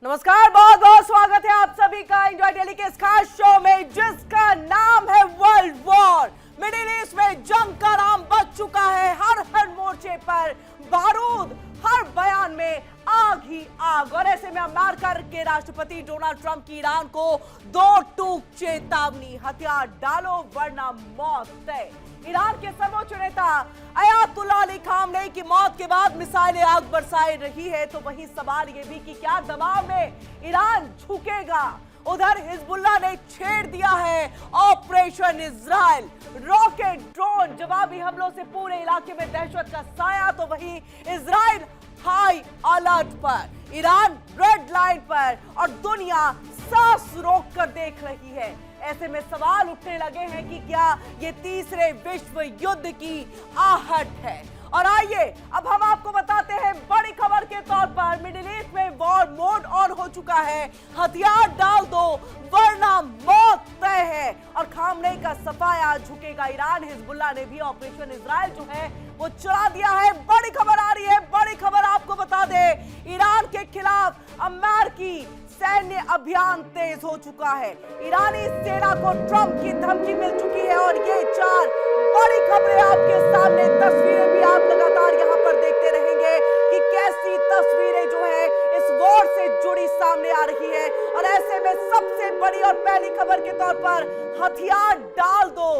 नमस्कार, बहुत बहुत स्वागत है आप सभी का इंडिया डेली के इस खास शो में जिसका नाम है वर्ल्ड वॉर। मिडिल ईस्ट में जंग का नाम बच चुका है। हर मोर्चे पर बारूद, हर बयान में आग ही आग। और ऐसे में अमेरिका के राष्ट्रपति डोनाल्ड ट्रंप की ईरान को दो टूक चेतावनी, हथियार डालो वरना मौत तय। ईरान के सर्वोच्च नेता अयातुल्लाह अली खामनेई की मौत के बाद मिसाइलें आग बरसाई रही है, तो वही सवाल ये भी कि क्या दबाव में ईरान झुकेगा। उधर हिजबुल्लाह ने छेड़ दिया है ऑपरेशन इजराइल। रॉकेट, ड्रोन, जवाबी हमलों से पूरे इलाके में दहशत का साया, तो वही इजराइल हाई अलर्ट पर, ईरान रेड लाइन पर और दुनिया सांस रोक कर देख रही है। ऐसे में सवाल उठने लगे हैं कि क्या ये तीसरे विश्व युद्ध की आहट है। और आइए अब हम आपको बताते हैं बड़ी खबर के तौर पर मिडिल ईस्ट में वॉर मोड ऑन हो चुका है। हथियार डाल दो वरना मौत तय है। और खामनेई का सफाया, झुकेगा ईरान। हिजबुल्लाह ने भी ऑपरेशन इजराइल जो है वो चला दिया है। बड़ी खबर आ रही है, बड़ी खबर आपको बता दे, ईरान के खिलाफ अमेरिकी सैन्य अभियान तेज हो चुका है। ईरानी सेना को ट्रंप की धमकी मिल चुकी है। और ये चार बड़ी खबरें आपके सामने, तस्वीरें भी आप लगातार यहां पर देखते रहेंगे कि कैसी तस्वीरें जो है इस वॉर से जुड़ी सामने आ रही है। और ऐसे में सबसे बड़ी और पहली खबर के तौर पर हथियार डाल दो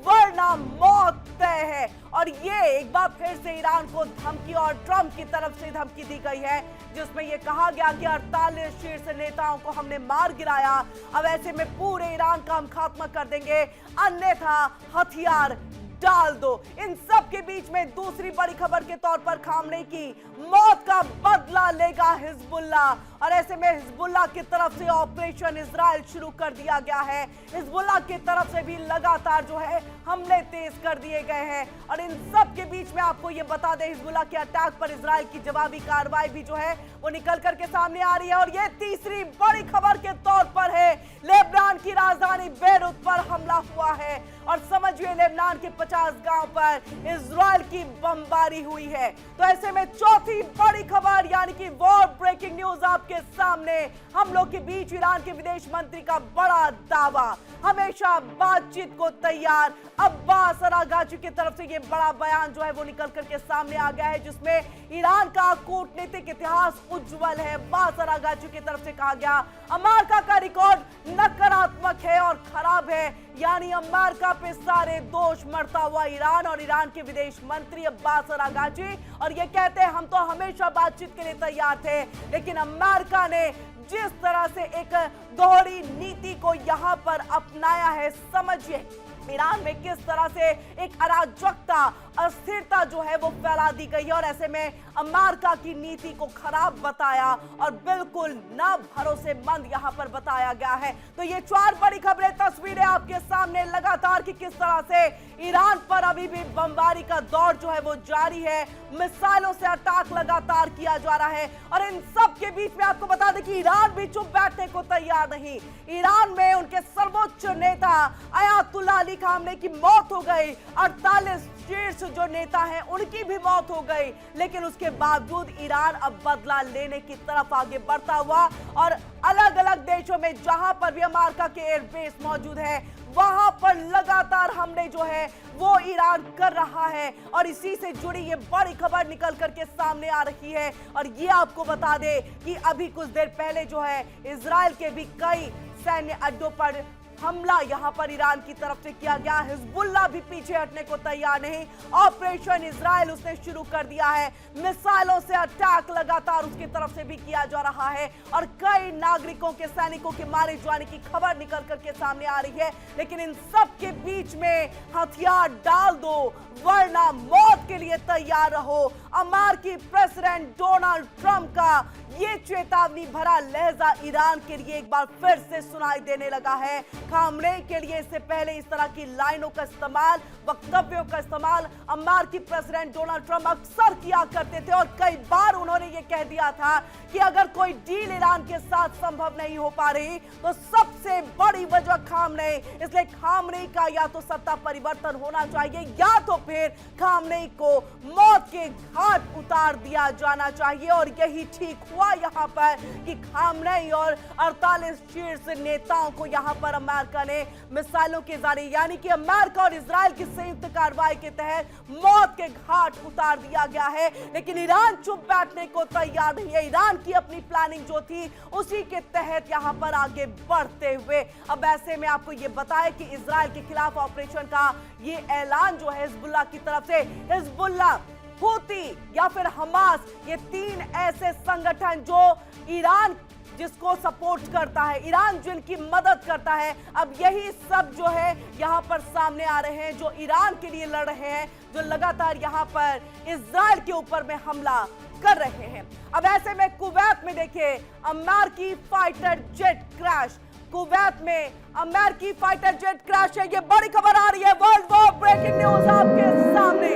वरना मौत तय है। और ये एक बार फिर से ईरान को धमकी और ट्रंप की तरफ से धमकी दी गई है, जिसमें यह कहा गया कि 48 शीर्ष नेताओं को हमने मार गिराया। अब ऐसे में पूरे ईरान का हम खात्मा कर देंगे, अन्यथा हथियार डाल दो। इन सब के बीच में दूसरी बड़ी खबर के तौर पर खामनेई की मौत का बदला लेगा हिजबुल्लाह। और ऐसे में हिजबुल्लाह की तरफ से ऑपरेशन इजराइल शुरू कर दिया गया है। हिजबुल्लाह की तरफ से भी लगातार जो है हमले तेज कर दिए गए हैं। और इन सब के बीच में आपको ये बता दें, हिजबुल्लाह के अटैक पर इजराइल की जवाबी कार्रवाई भी जो है वो निकल करके सामने आ रही है। और ये तीसरी बड़ी खबर के तौर पर है, लेबनान की राजधानी बेरूत पर हमला हुआ है। और समझिए लेबनान के 50 गांव पर इजराइल की बमबारी हुई है। तो ऐसे में चौथी बड़ी खबर यानी कि वॉर ब्रेकिंग न्यूज आपके सामने। हम लोग के बीच ईरान के विदेश मंत्री का बड़ा दावा, हमेशा बातचीत को तैयार। अब्बास अरागाची की तरफ से ये बड़ा बयान जो है वो निकल करके सामने आ गया है, जिसमें ईरान का कूटनीतिक इतिहास उज्जवल है। अब्बास अरागाची की तरफ से कहा गया अमेरिका का रिकॉर्ड नकारात्मक है और खराब है, यानी अमेरिका पे सारे दोष मढ़ता हुआ ईरान और ईरान के विदेश मंत्री अब्बास अरागाची। और ये कहते हैं हम तो हमेशा बातचीत के लिए तैयार थे, लेकिन अमेरिका ने जिस तरह से एक दोहरी नीति को यहां पर अपनाया है, समझिए ईरान में किस तरह से एक अराजकता, अस्थिरता जो है वो फैला दी गई है। और ऐसे में अमेरिका की नीति को खराब बताया और बिल्कुल ना भरोसेमंद यहां पर बताया गया है। तो ये चार बड़ी खबरें, तस्वीरें आपके सामने लगातार कि किस तरह से ईरान पर अभी भी बमबारी का दौर जो है वो जारी है, मिसाइलों से अटैक लगातार किया जा रहा है। और इन सब के बीच में आपको बता दें कि ईरान भी चुप बैठने को तैयार नहीं। ईरान में उनके सर्वोच्च नेता अयातुल्लाह अली खामनेई की मौत हो गई, 48 शीर्ष जो नेता हैं उनकी भी मौत हो गई, लेकिन उसके बावजूद ईरान अब बदला लेने की तरफ आगे बढ़ता हुआ और अलग अलग देशों में जहां पर भी अमेरिका के एयरबेस मौजूद है वहां पर लगातार हमले जो है वो ईरान कर रहा है। और इसी से जुड़ी ये बड़ी खबर निकल करके सामने आ रही है। और ये आपको बता दे कि अभी कुछ देर पहले जो है इजराइल के भी कई सैन्य अड्डों पर हमला यहां पर ईरान की तरफ से किया गया। हिजबुल्लाह भी पीछे हटने को तैयार नहीं। ऑपरेशन इजराइल उसने शुरू कर दिया है, मिसाइलों से अटैक लगातार उसकी तरफ से भी किया जा रहा है। और कई नागरिकों के, सैनिकों के मारे जाने की खबर निकल करके सामने आ रही है। लेकिन इन सब के बीच में हथियार डाल दो वरना मौत के लिए तैयार रहो। अमेरिकी प्रेसिडेंट डोनाल्ड ट्रंप का ये चेतावनी भरा लहजा ईरान के लिए एक बार फिर से सुनाई देने लगा है। खामनेई के लिए इससे पहले इस तरह की लाइनों का इस्तेमाल, वक्तव्यों का इस्तेमाल अमेरिकी प्रेसिडेंट डोनाल्ड ट्रंप अक्सर किया करते थे और कई बार उन्होंने ये कह दिया था कि अगर कोई डील ईरान के साथ संभव नहीं हो पा रही तो सबसे बड़ी वजह खामनेई, इसलिए खामनेई का या तो सत्ता परिवर्तन होना चाहिए या तो फिर खामनेई को मौत के घाट उतार दिया जाना चाहिए। और यही ठीक हुआ यहां पर कि खामनेई और 48 शीर्ष नेताओं को यहां पर अमेरिका ने मिसाइलों के जरिए यानी कि अमेरिका और इजराइल की संयुक्त कार्रवाई के तहत मौत के घाट उतार दिया गया है। लेकिन ईरान चुप बैठने को तैयार नहीं है। ईरान की अपनी प्लानिंग जो थी उसी के तहत यहां पर आगे बढ़ते हुए अब ऐसे में आपको यह बताएं कि इजराइल के खिलाफ ऑपरेशन का ये ऐलान जो है हिजबुल्लाह की तरफ से, हिजबुल्लाह, हूती या फिर हमास, ये तीन ऐसे संगठन जो ईरान जिसको सपोर्ट करता है, ईरान जिनकी मदद करता है, अब यही सब जो है यहां पर सामने आ रहे हैं, जो ईरान के लिए लड़ रहे हैं, जो लगातार यहां पर इजराइल के ऊपर में हमला कर रहे हैं। अब ऐसे में कुवैत में देखिए अमेरिकी फाइटर जेट क्रैश, कुवैत में अमेरिकी फाइटर जेट क्रैश है, ये बड़ी खबर आ रही है। वर्ल्ड वॉर ब्रेकिंग न्यूज आपके सामने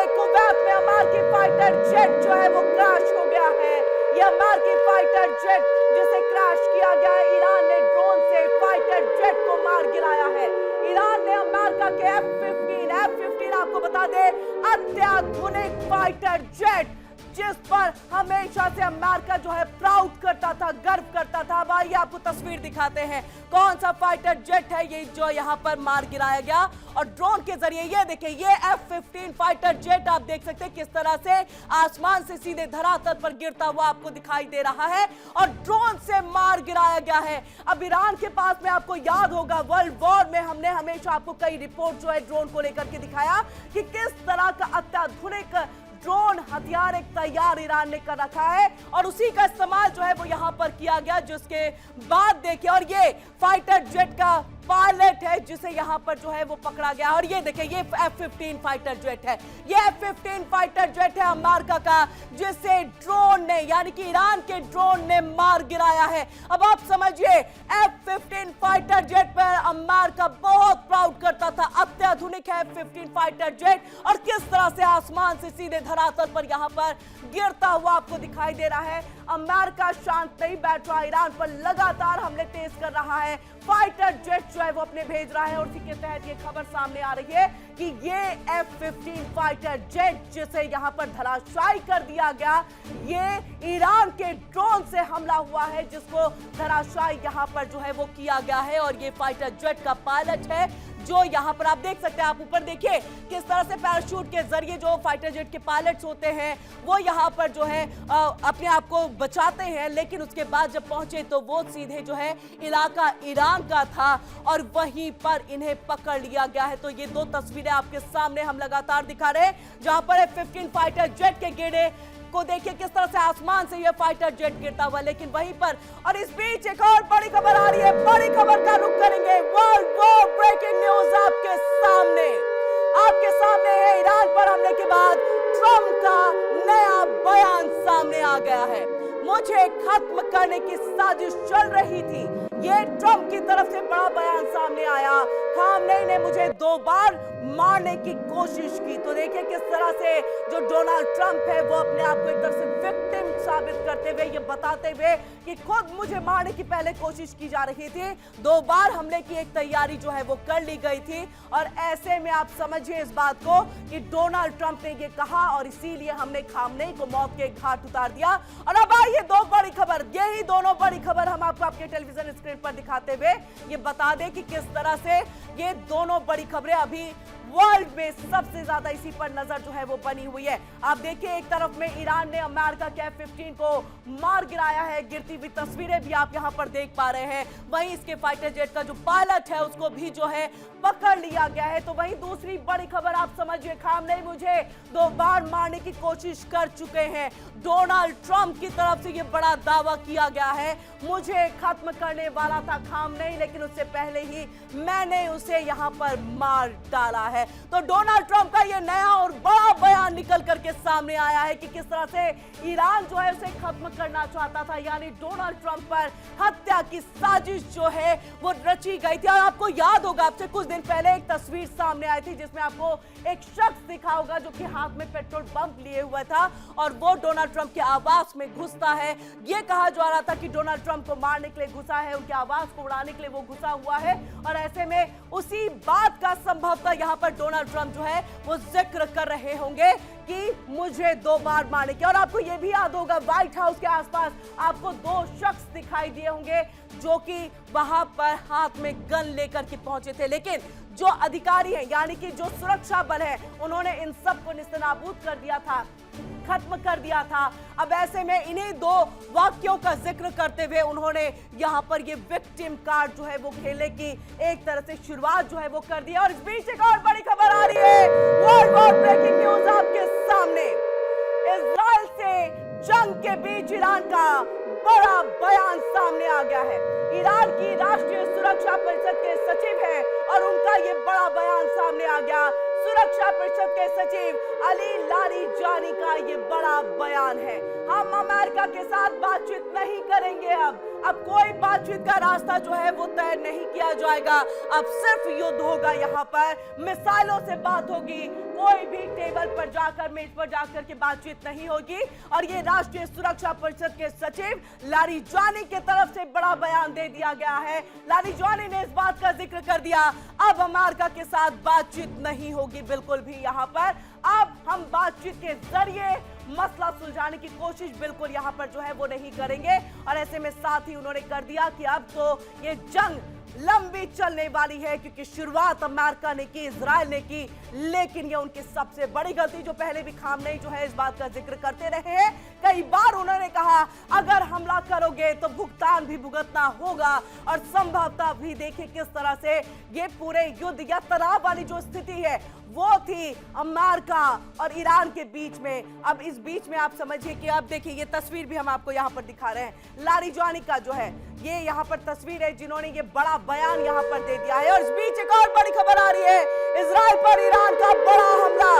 कुवैत में अमेरिकी फाइटर जेट जो है वो क्रैश हो गया है। ये अमेरिकी फाइटर जेट जिसे क्रैश किया गया है, ईरान ने ड्रोन से फाइटर जेट को मार गिराया है। ईरान ने अमेरिका के F-15 आपको बता दे अत्याधुनिक फाइटर जेट जिस पर हमेशा से अमेरिका जो है प्राउड करता था, गर्व करता था। अब आइए आपको तस्वीर दिखाते हैं कौन सा फाइटर जेट है ये जो यहां पर मार गिराया गया और ड्रोन के जरिए। ये देखिए ये F-15 फाइटर जेट आप देख सकते हैं किस तरह से आसमान से सीधे धरातल पर गिरता हुआ आपको दिखाई दे रहा है और ड्रोन से मार गिराया गया है। अब ईरान के पास में आपको याद होगा वर्ल्ड वॉर में हमने हमेशा आपको कई रिपोर्ट जो है ड्रोन को लेकर के दिखाया कि किस तरह का अत्याधुनिक ड्रोन हथियार एक तैयार ईरान ने कर रखा है और उसी का इस्तेमाल जो है वो यहां पर किया गया, जिसके बाद देखिए और ये फाइटर जेट का पायलट है जिसे यहां पर जो है वो पकड़ा गया। और ये देखिए ये F-15 फाइटर जेट है, ये F-15 फाइटर जेट है अमेरिका का जिसे ड्रोन ने यानी कि ईरान के ड्रोन ने मार गिराया है। अब आप समझिए F-15 फाइटर जेट पर अमेरिका बहुत प्राउड करता था, अत्याधुनिक है F-15 फाइटर जेट और किस तरह से आसमान से सीधे धरातल पर यहां पर गिरता हुआ आपको दिखाई दे रहा है। अमेरिका शांत नहीं बैठ रहा, ईरान पर लगातार हमले तेज कर रहा है, फाइटर जेट जो है वो अपने भेज रहा है और उसी के तहत ये खबर सामने आ रही है कि ये F-15 फाइटर जेट जिसे यहां पर धराशायी कर दिया गया, ये ईरान के ड्रोन से हमला हुआ है जिसको धराशायी यहां पर जो है वो किया गया है। और ये फाइटर जेट का पायलट है जो यहां पर आप देख सकते हैं, आप ऊपर देखिए किस तरह से पैराशूट के जरिए जो फाइटर जेट के पायलट्स होते हैं वो यहां पर जो है अपने आप को बचाते हैं, लेकिन उसके बाद जब पहुंचे तो वो सीधे जो है इलाका ईरान का था और वहीं पर इन्हें पकड़ लिया गया है। तो ये दो तस्वीरें आपके सामने हम लगातार दिखा रहे हैं जहां पर F-15 फाइटर जेट के गिरे को देखिए किस तरह से आसमान से यह फाइटर जेट गिरता हुआ, लेकिन वहीं पर और इस बीच एक और बड़ी खबर आ रही है, बड़ी खबर का रुख करेंगे। वर्ल्ड वॉर ब्रेकिंग न्यूज आपके सामने है। ईरान पर हमले के बाद ट्रंप का नया बयान सामने आ गया है। मुझे खत्म करने की साजिश चल रही थी, ये ट्रंप की तरफ से बड़ा बयान सामने आया। खामनेई ने मुझे 2 बार मारने की कोशिश की। तो देखिए किस तरह से जो डोनाल्ड ट्रंप है वो अपने आप को एक तरह से विक्टिम साबित करते हुए ये बताते हुए कि खुद मुझे मारने की पहले कोशिश की जा रही थी, 2 बार हमले की एक तैयारी जो है वो कर ली गई थी। और ऐसे में आप समझिए इस बात को कि डोनाल्ड ट्रंप ने ये कहा और इसीलिए हमने खामनेई को मौत के घाट उतार दिया। और अब आइए 2 बड़ी खबर, यही दोनों बड़ी खबर हम आपको आपके टेलीविजन स्क्रीन पर दिखाते हुए ये बता दें कि किस तरह से ये दोनों बड़ी खबरें अभी वर्ल्ड में सबसे ज्यादा इसी पर नजर जो है वो बनी हुई है। आप देखिए एक तरफ में ईरान ने अमेरिका के F-15 को मार गिराया है, गिरती हुई तस्वीरें भी आप यहां पर देख पा रहे हैं। वहीं इसके फाइटर जेट का जो पायलट है उसको भी जो है पकड़ लिया गया है। तो वहीं दूसरी बड़ी खबर आप समझिए, खामनेई मुझे 2 बार मारने की कोशिश कर चुके हैं। डोनाल्ड ट्रंप की तरफ से ये बड़ा दावा किया गया है, मुझे खत्म करने वाला था खामनेई, लेकिन उससे पहले ही मैंने उसे यहां पर मार डाला है। है। तो डोनाल्ड ट्रंप का ये नया और बड़ा बयान निकल करके सामने आया है कि किस तरह से ईरान जो है उसे खत्म करना चाहता था, यानी डोनाल्ड ट्रंप पर हत्या की साजिश जो है वो रची गई थी। और आपको याद होगा, आपसे कुछ दिन पहले एक तस्वीर सामने आई थी जिसमें आपको एक शख्स दिखा होगा जो कि हाथ में पेट्रोल पंप लिए हुआ था और वो डोनाल्ड ट्रंप के आवास में घुसता है। ये कहा जा रहा था कि डोनाल्ड ट्रंप को मारने के लिए घुसा है, उनके आवास को उड़ाने के लिए वो घुसा हुआ है। और ऐसे में उसी बात का संभवतः यहाँ पर डोनाल्ड ट्रंप जो है वो जिक्र कर रहे होंगे कि मुझे 2 बार मारने की। और आपको ये भी याद होगा, व्हाइट हाउस के आसपास आपको 2 शख्स दिखाई दिए होंगे जो कि वहां पर हाथ में गन लेकर के पहुंचे थे। लेकिन जो अधिकारी हैं, यानी कि जो सुरक्षा बल है, उन्होंने इन सबको निस्तनाबूद कर दिया था, खत्म कर दिया था। अब ऐसे में इन्हीं 2 वाक्यों का जिक्र करते हुए उन्होंने यहाँ पर ये विक्टिम कार्ड जो है वो खेलने की एक तरह से शुरुआत जो है वो कर दी। और इस बीच एक और बड़ी खबर आ रही है, वर्ल्ड वॉर ब्रेकिंग न्यूज आपके सामने। इजराइल से जंग के बीच ईरान का बड़ा बयान सामने आ गया है। ईरान की राष्ट्रीय सुरक्षा परिषद के सचिव हैं और उनका ये बड़ा बयान सामने आ गया। सुरक्षा परिषद के सचिव अली लारीजानी का ये बड़ा बयान है, हम अमेरिका के साथ बातचीत नहीं करेंगे। अब कोई बातचीत का रास्ता जो है वो तय नहीं किया जाएगा, अब सिर्फ युद्ध होगा। यहाँ पर मिसाइलों से बात होगी, कोई भी टेबल पर जाकर, मेज पर जाकर के बातचीत नहीं होगी। और ये राष्ट्रीय सुरक्षा परिषद के सचिव लारीजानी के तरफ से बड़ा बयान दे दिया गया है। लारीजानी ने इस बात का जिक्र कर दिया, अब अमेरिका के साथ बातचीत नहीं होगी बिल्कुल भी। यहाँ पर अब हम बातचीत के जरिए मसला सुलझाने की कोशिश बिल्कुल यहाँ पर जो है वो नहीं करेंगे। और ऐसे में साथ ही उन्होंने कर दिया कि अब तो ये जंग लंबी चलने वाली है, क्योंकि शुरुआत अमेरिका ने की, इजराइल ने की, लेकिन ये उनकी सबसे बड़ी गलती, जो पहले भी खामनेई जो है इस बात का जिक्र करते रहे हैं। कई बार उन्होंने कहा अगर हमला करोगे तो भुगतान भी भुगतना होगा। और संभवतः भी देखिए किस तरह से ये पूरे युद्ध या तनाव वाली जो स्थिति है वो थी अमेरिका और ईरान के बीच में। अब इस बीच में आप समझिए कि अब देखिए ये तस्वीर भी हम आपको यहाँ पर दिखा रहे हैं, लारीजानी का जो है ये यहाँ पर तस्वीर है जिन्होंने ये बड़ा बयान यहाँ पर दे दिया है। और इस बीच एक और बड़ी खबर आ रही है, इजराइल पर ईरान का बड़ा हमला।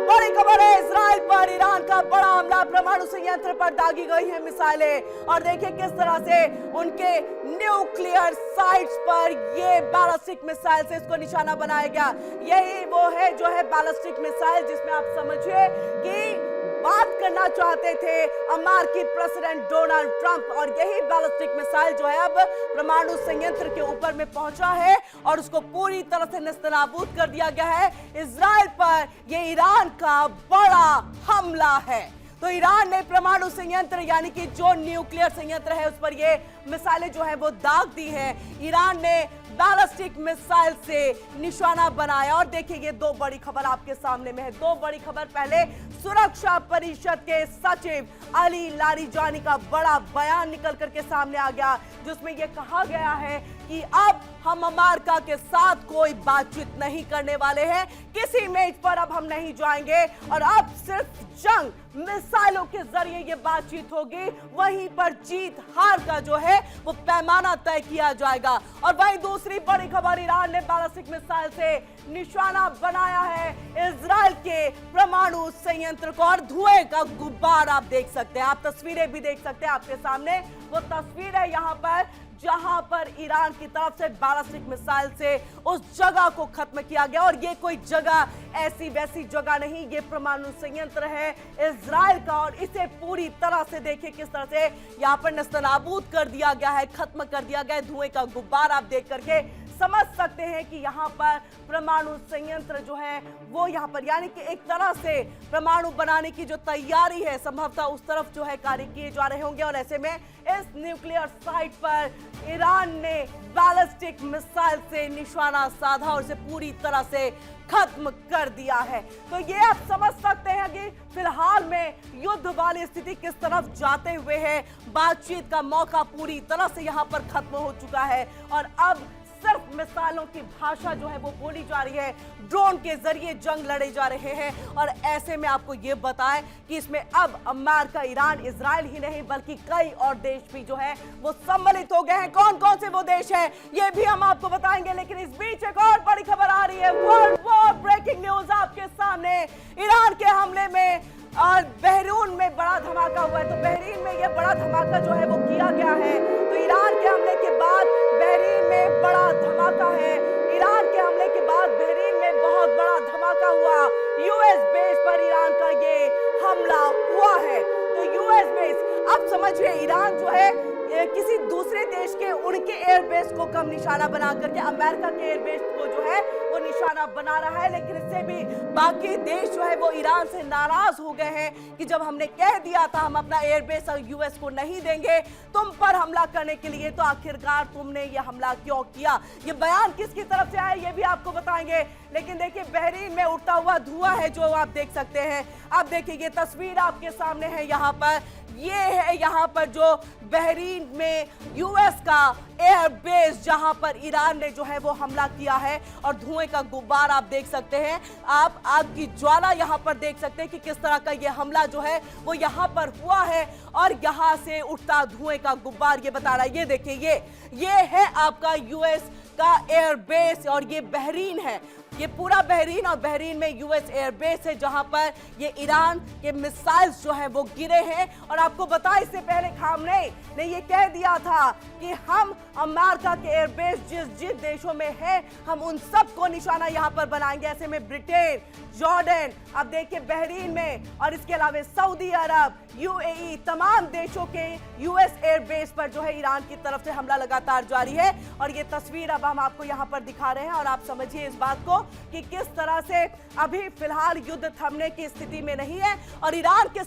बड़ी खबर है, इजराइल पर ईरान का बड़ा हमला, परमाणु संयंत्र पर दागी गई है मिसाइलें। और देखिए किस तरह से उनके न्यूक्लियर साइट्स पर ये बैलिस्टिक मिसाइल से इसको निशाना बनाया गया। यही वो है जो है बैलिस्टिक मिसाइल जिसमें आप समझिए कि बात करना चाहते थे अमेरिकी प्रेसिडेंट डोनाल्ड ट्रंप। और यही बैलिस्टिक मिसाइल जो है अब परमाणु संयंत्र के ऊपर में पहुंचा है और उसको पूरी तरह से नेस्तनाबूद कर दिया गया है। इजराइल पर ये ईरान का बड़ा हमला है। तो ईरान ने परमाणु संयंत्र यानी कि जो न्यूक्लियर संयंत्र है उस पर ये मिसाइलें जो है वो दाग दी है। ईरान ने बैलिस्टिक मिसाइल से निशाना बनाया। और देखिए ये 2 बड़ी खबर आपके सामने में है। 2 बड़ी खबर, पहले सुरक्षा परिषद के सचिव अली लारीजानी का बड़ा बयान निकल करके सामने आ गया जिसमें यह कहा गया है कि अब हम अमेरिका के साथ कोई बातचीत नहीं करने वाले हैं, किसी मेज पर अब हम नहीं जाएंगे और अब सिर्फ जंग मिसाइलों के जरिए ये बातचीत होगी। वहीं पर जीत हार का जो है वो पैमाना तय किया जाएगा। और वहीं दूसरी बड़ी खबर, ईरान ने बैलिस्टिक मिसाइल से निशाना बनाया है इजराइल के परमाणु संयंत्र को। और धुएं का गुब्बार आप देख सकते हैं, आप तस्वीरें भी देख सकते हैं आपके सामने। वो तस्वीर है यहाँ पर जहां पर ईरान की तरफ से बैलिस्टिक मिसाइल से उस जगह को खत्म किया गया। और ये कोई जगह ऐसी वैसी जगह नहीं, ये परमाणु संयंत्र है इजराइल का। और इसे पूरी तरह से देखिए किस तरह से यहाँ पर नेस्तनाबूद कर दिया गया है, खत्म कर दिया गया है। धुएं का गुब्बार आप देख करके समझ सकते हैं कि यहाँ पर परमाणु संयंत्र जो है वो यहाँ पर यानी कि एक तरह से परमाणु बनाने की जो तैयारी है संभवतः उस तरफ जो है कार्य किए जा रहे होंगे। और ऐसे में इस न्यूक्लियर साइट पर ईरान ने बैलिस्टिक मिसाइल से निशाना साधा और इसे पूरी तरह से खत्म कर दिया है। तो ये आप समझ सकते हैं कि फिलहाल में युद्ध वाली स्थिति किस तरफ जाते हुए है। बातचीत का मौका पूरी तरह से यहाँ पर खत्म हो चुका है और अब सिर्फ मिसाइलों की भाषा जो है वो बोली जा रही है, ड्रोन के जरिए जंग लड़े जा रहे हैं। और ऐसे में आपको ये बताएं कि इसमें अब अमेरिका, ईरान, इजराइल ही नहीं बल्कि कई और देश भी जो है वो सम्मिलित हो गए हैं। कौन कौन से वो देश हैं ये भी हम आपको बताएंगे, लेकिन इस बीच एक और बड़ी खबर आ रही है। वर्ल्ड वॉर ब्रेकिंग न्यूज आपके सामने। ईरान के हमले में और बहरीन में बड़ा धमाका हुआ है। तो बहरीन में यह बड़ा धमाका जो है वो किया गया है। तो ईरान के हमले के बाद बहरीन में बड़ा धमाका है। ईरान के हमले के बाद बहरीन में बहुत बड़ा धमाका हुआ। यूएस बेस पर ईरान का ये हमला हुआ है। तो यूएस बेस, आप समझिए ईरान जो है किसी दूसरे देश के उनके एयरबेस को कम निशाना बना करके अमेरिका के एयरबेस को जो है वो निशाना बना रहा है। लेकिन इससे भी बाकी देश जो है वो ईरान से नाराज हो गए हैं कि जब हमने कह दिया था हम अपना एयरबेस यूएस को नहीं देंगे तुम पर हमला करने के लिए, तो आखिरकार तुमने ये हमला क्यों किया। ये बयान किसकी तरफ से आया ये भी आपको बताएंगे। लेकिन देखिए बहरीन में उड़ता हुआ धुआं है जो आप देख सकते हैं। आप देखिए ये तस्वीर आपके सामने है। यहाँ पर ये है यहाँ पर जो बहरीन में यूएस का एयरबेस जहां पर ईरान ने जो है वो हमला किया है। और धुएं का गुब्बार आप देख सकते हैं, आप आग की ज्वाला यहां पर देख सकते हैं कि किस तरह का ये हमला जो है वो यहां पर हुआ है। और यहां से उठता धुएं का गुब्बार ये बता रहा है। ये देखिए ये है आपका यूएस का एयरबेस और ये बहरीन है। ये पूरा बहरीन और बहरीन में यूएस एयरबेस है जहां पर ये ईरान के मिसाइल्स जो है वो गिरे हैं। और आपको बता इससे पहले खामनेई ने ये कह दिया था कि हम अमेरिका के एयरबेस जिस देशों में है हम उन सबको निशाना यहां पर बनाएंगे। ऐसे में ब्रिटेन, जॉर्डन, अब देखिए बहरीन में और इसके अलावा सऊदी अरब, यूएई, तमाम देशों के यूएस एयरबेस पर जो है ईरान की तरफ से हमला लगातार जारी है। और ये तस्वीर अब हम आपको यहां पर दिखा रहे हैं और आप समझिए इस बात को कि किस तरह से अभी फिलहाल युद्ध थमने की स्थिति में नहीं है। और ईरान के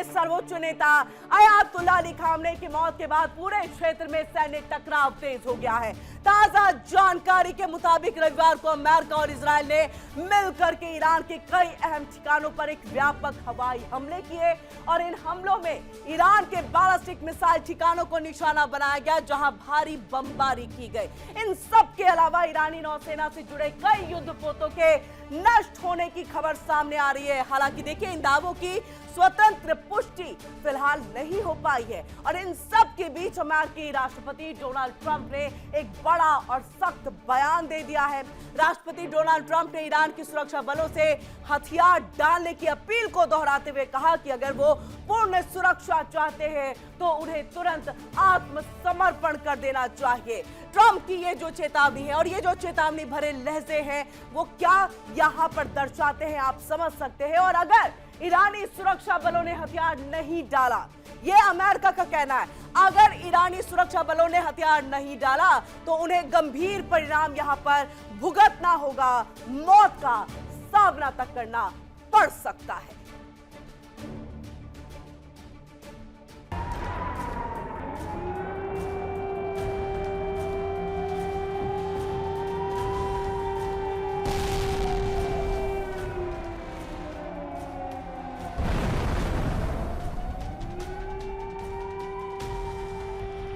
सर्वोच्च नेता अयातुल्लाह अली खामनेई की मौत के बाद पूरे क्षेत्र में सैन्य टकराव तेज हो गया है। ताजा जानकारी के मुताबिक रविवार को अमेरिका और इजराइल ने मिलकर के ईरान के कई अहम ठिकानों पर एक व्यापक हवाई हमले किए। और इन हमलों में ईरान के बैलिस्टिक मिसाइल ठिकानों को निशाना बनाया गया जहां भारी बमबारी की गई। इन सब के अलावा ईरानी नौसेना से जुड़े कई युद्धपोतों के नष्ट होने की खबर सामने आ रही है। हालांकि देखिए इन दावों की स्वतंत्र पुष्टि फिलहाल नहीं हो पाई है। और इन सब के बीच अमेरिकी राष्ट्रपति डोनाल्ड ट्रंप ने एक बड़ा और सख्त बयान दे दिया है। राष्ट्रपति डोनाल्ड ट्रंप ने ईरान की सुरक्षा बलों से हथियार डालने की अपील को दोहराते हुए कहा कि अगर वो पूर्ण सुरक्षा चाहते हैं तो उन्हें तुरंत आत्मसमर्पण कर देना चाहिए। ट्रंप की ये जो चेतावनी है और ये जो चेतावनी भरे लहजे हैं वो क्या यहाँ पर दर्शाते हैं आप समझ सकते हैं। और अगर ईरानी सुरक्षा बलों ने हथियार नहीं डाला, ये अमेरिका का कहना है, अगर ईरानी सुरक्षा बलों ने हथियार नहीं डाला तो उन्हें गंभीर परिणाम यहां पर भुगतना होगा, मौत का सामना तक करना पड़ सकता है।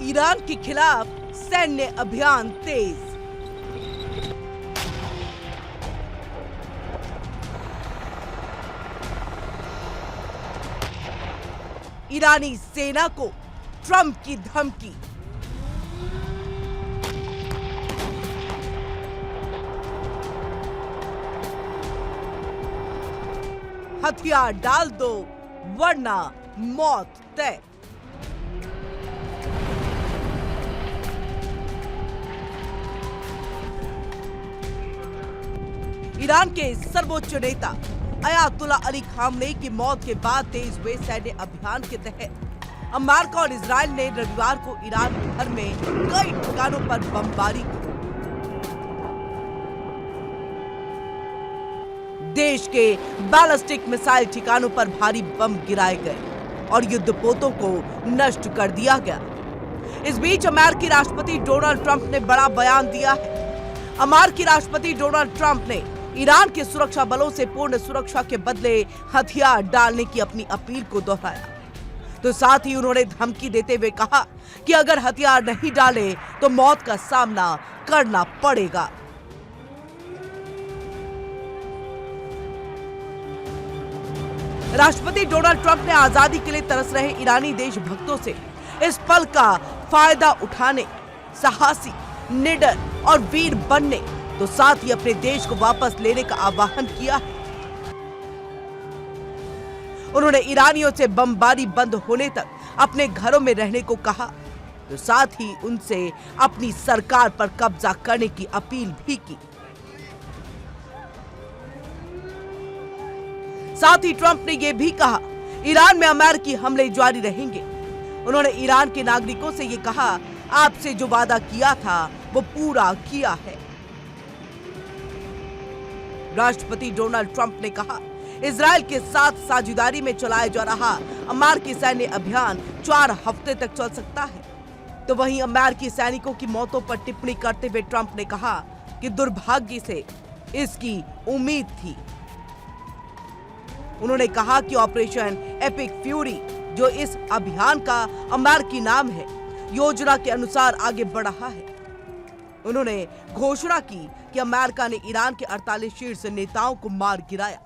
ईरान के खिलाफ सैन्य अभियान तेज। ईरानी सेना को ट्रंप की धमकी। हथियार डाल दो वरना मौत तय। ईरान के सर्वोच्च नेता अयातुल्लाह अली खामनेई की मौत के बाद तेज हुए सैन्य अभियान के तहत अमेरिका और इजराइल ने रविवार को ईरान भर में कई ठिकानों पर बमबारी की। देश के बैलिस्टिक मिसाइल ठिकानों पर भारी बम गिराए गए और युद्धपोतों को नष्ट कर दिया गया। इस बीच अमेरिकी राष्ट्रपति डोनाल्ड ट्रंप ने बड़ा बयान दिया है। अमेरिकी राष्ट्रपति डोनाल्ड ट्रंप ने ईरान के सुरक्षा बलों से पूर्ण सुरक्षा के बदले हथियार डालने की अपनी अपील को दोहराया। तो साथ ही उन्होंने धमकी देते हुए कहा कि अगर हथियार नहीं डाले तो मौत का सामना करना पड़ेगा। राष्ट्रपति डोनाल्ड ट्रंप ने आजादी के लिए तरस रहे ईरानी देशभक्तों से इस पल का फायदा उठाने, साहसी, निडर और वीर बनने, तो साथ ही अपने देश को वापस लेने का आह्वान किया है। उन्होंने ईरानियों से बमबारी बंद होने तक अपने घरों में रहने को कहा, तो साथ ही उनसे अपनी सरकार पर कब्जा करने की अपील भी की। साथ ही ट्रंप ने यह भी कहा, ईरान में अमेरिकी हमले जारी रहेंगे। उन्होंने ईरान के नागरिकों से ये कहा, आपसे जो वादा किया था वो पूरा किया है। राष्ट्रपति डोनाल्ड ट्रंप ने कहा, इजराइल के साथ साझेदारी में चलाया जा रहा अमेरिकी सैन्य अभियान 4 हफ्ते तक चल सकता है। तो वहीं अमेरिकी सैनिकों की मौतों पर टिप्पणी करते हुए ट्रंप ने कहा कि दुर्भाग्य से इसकी उम्मीद थी। उन्होंने कहा कि ऑपरेशन एपिक फ्यूरी, जो इस अभियान का अमेरिकी नाम है, योजना के अनुसार आगे बढ़ रहा है। उन्होंने घोषणा की कि अमेरिका ने ईरान के 48 शीर्ष नेताओं को मार गिराया।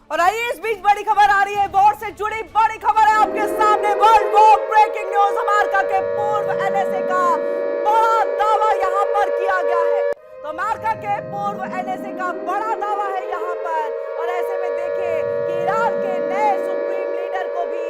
और आइए इस बीच बड़ी खबर आ रही है, वॉर से जुड़ी बड़ी खबर है आपके सामने। World war breaking news, America के पूर्व एनएसए का बड़ा दावा यहां पर किया गया है। तो अमेरिका के पूर्व एनएसए का बड़ा दावा है यहां पर, और ऐसे में देखें कि ईरान के नए सुप्रीम लीडर को भी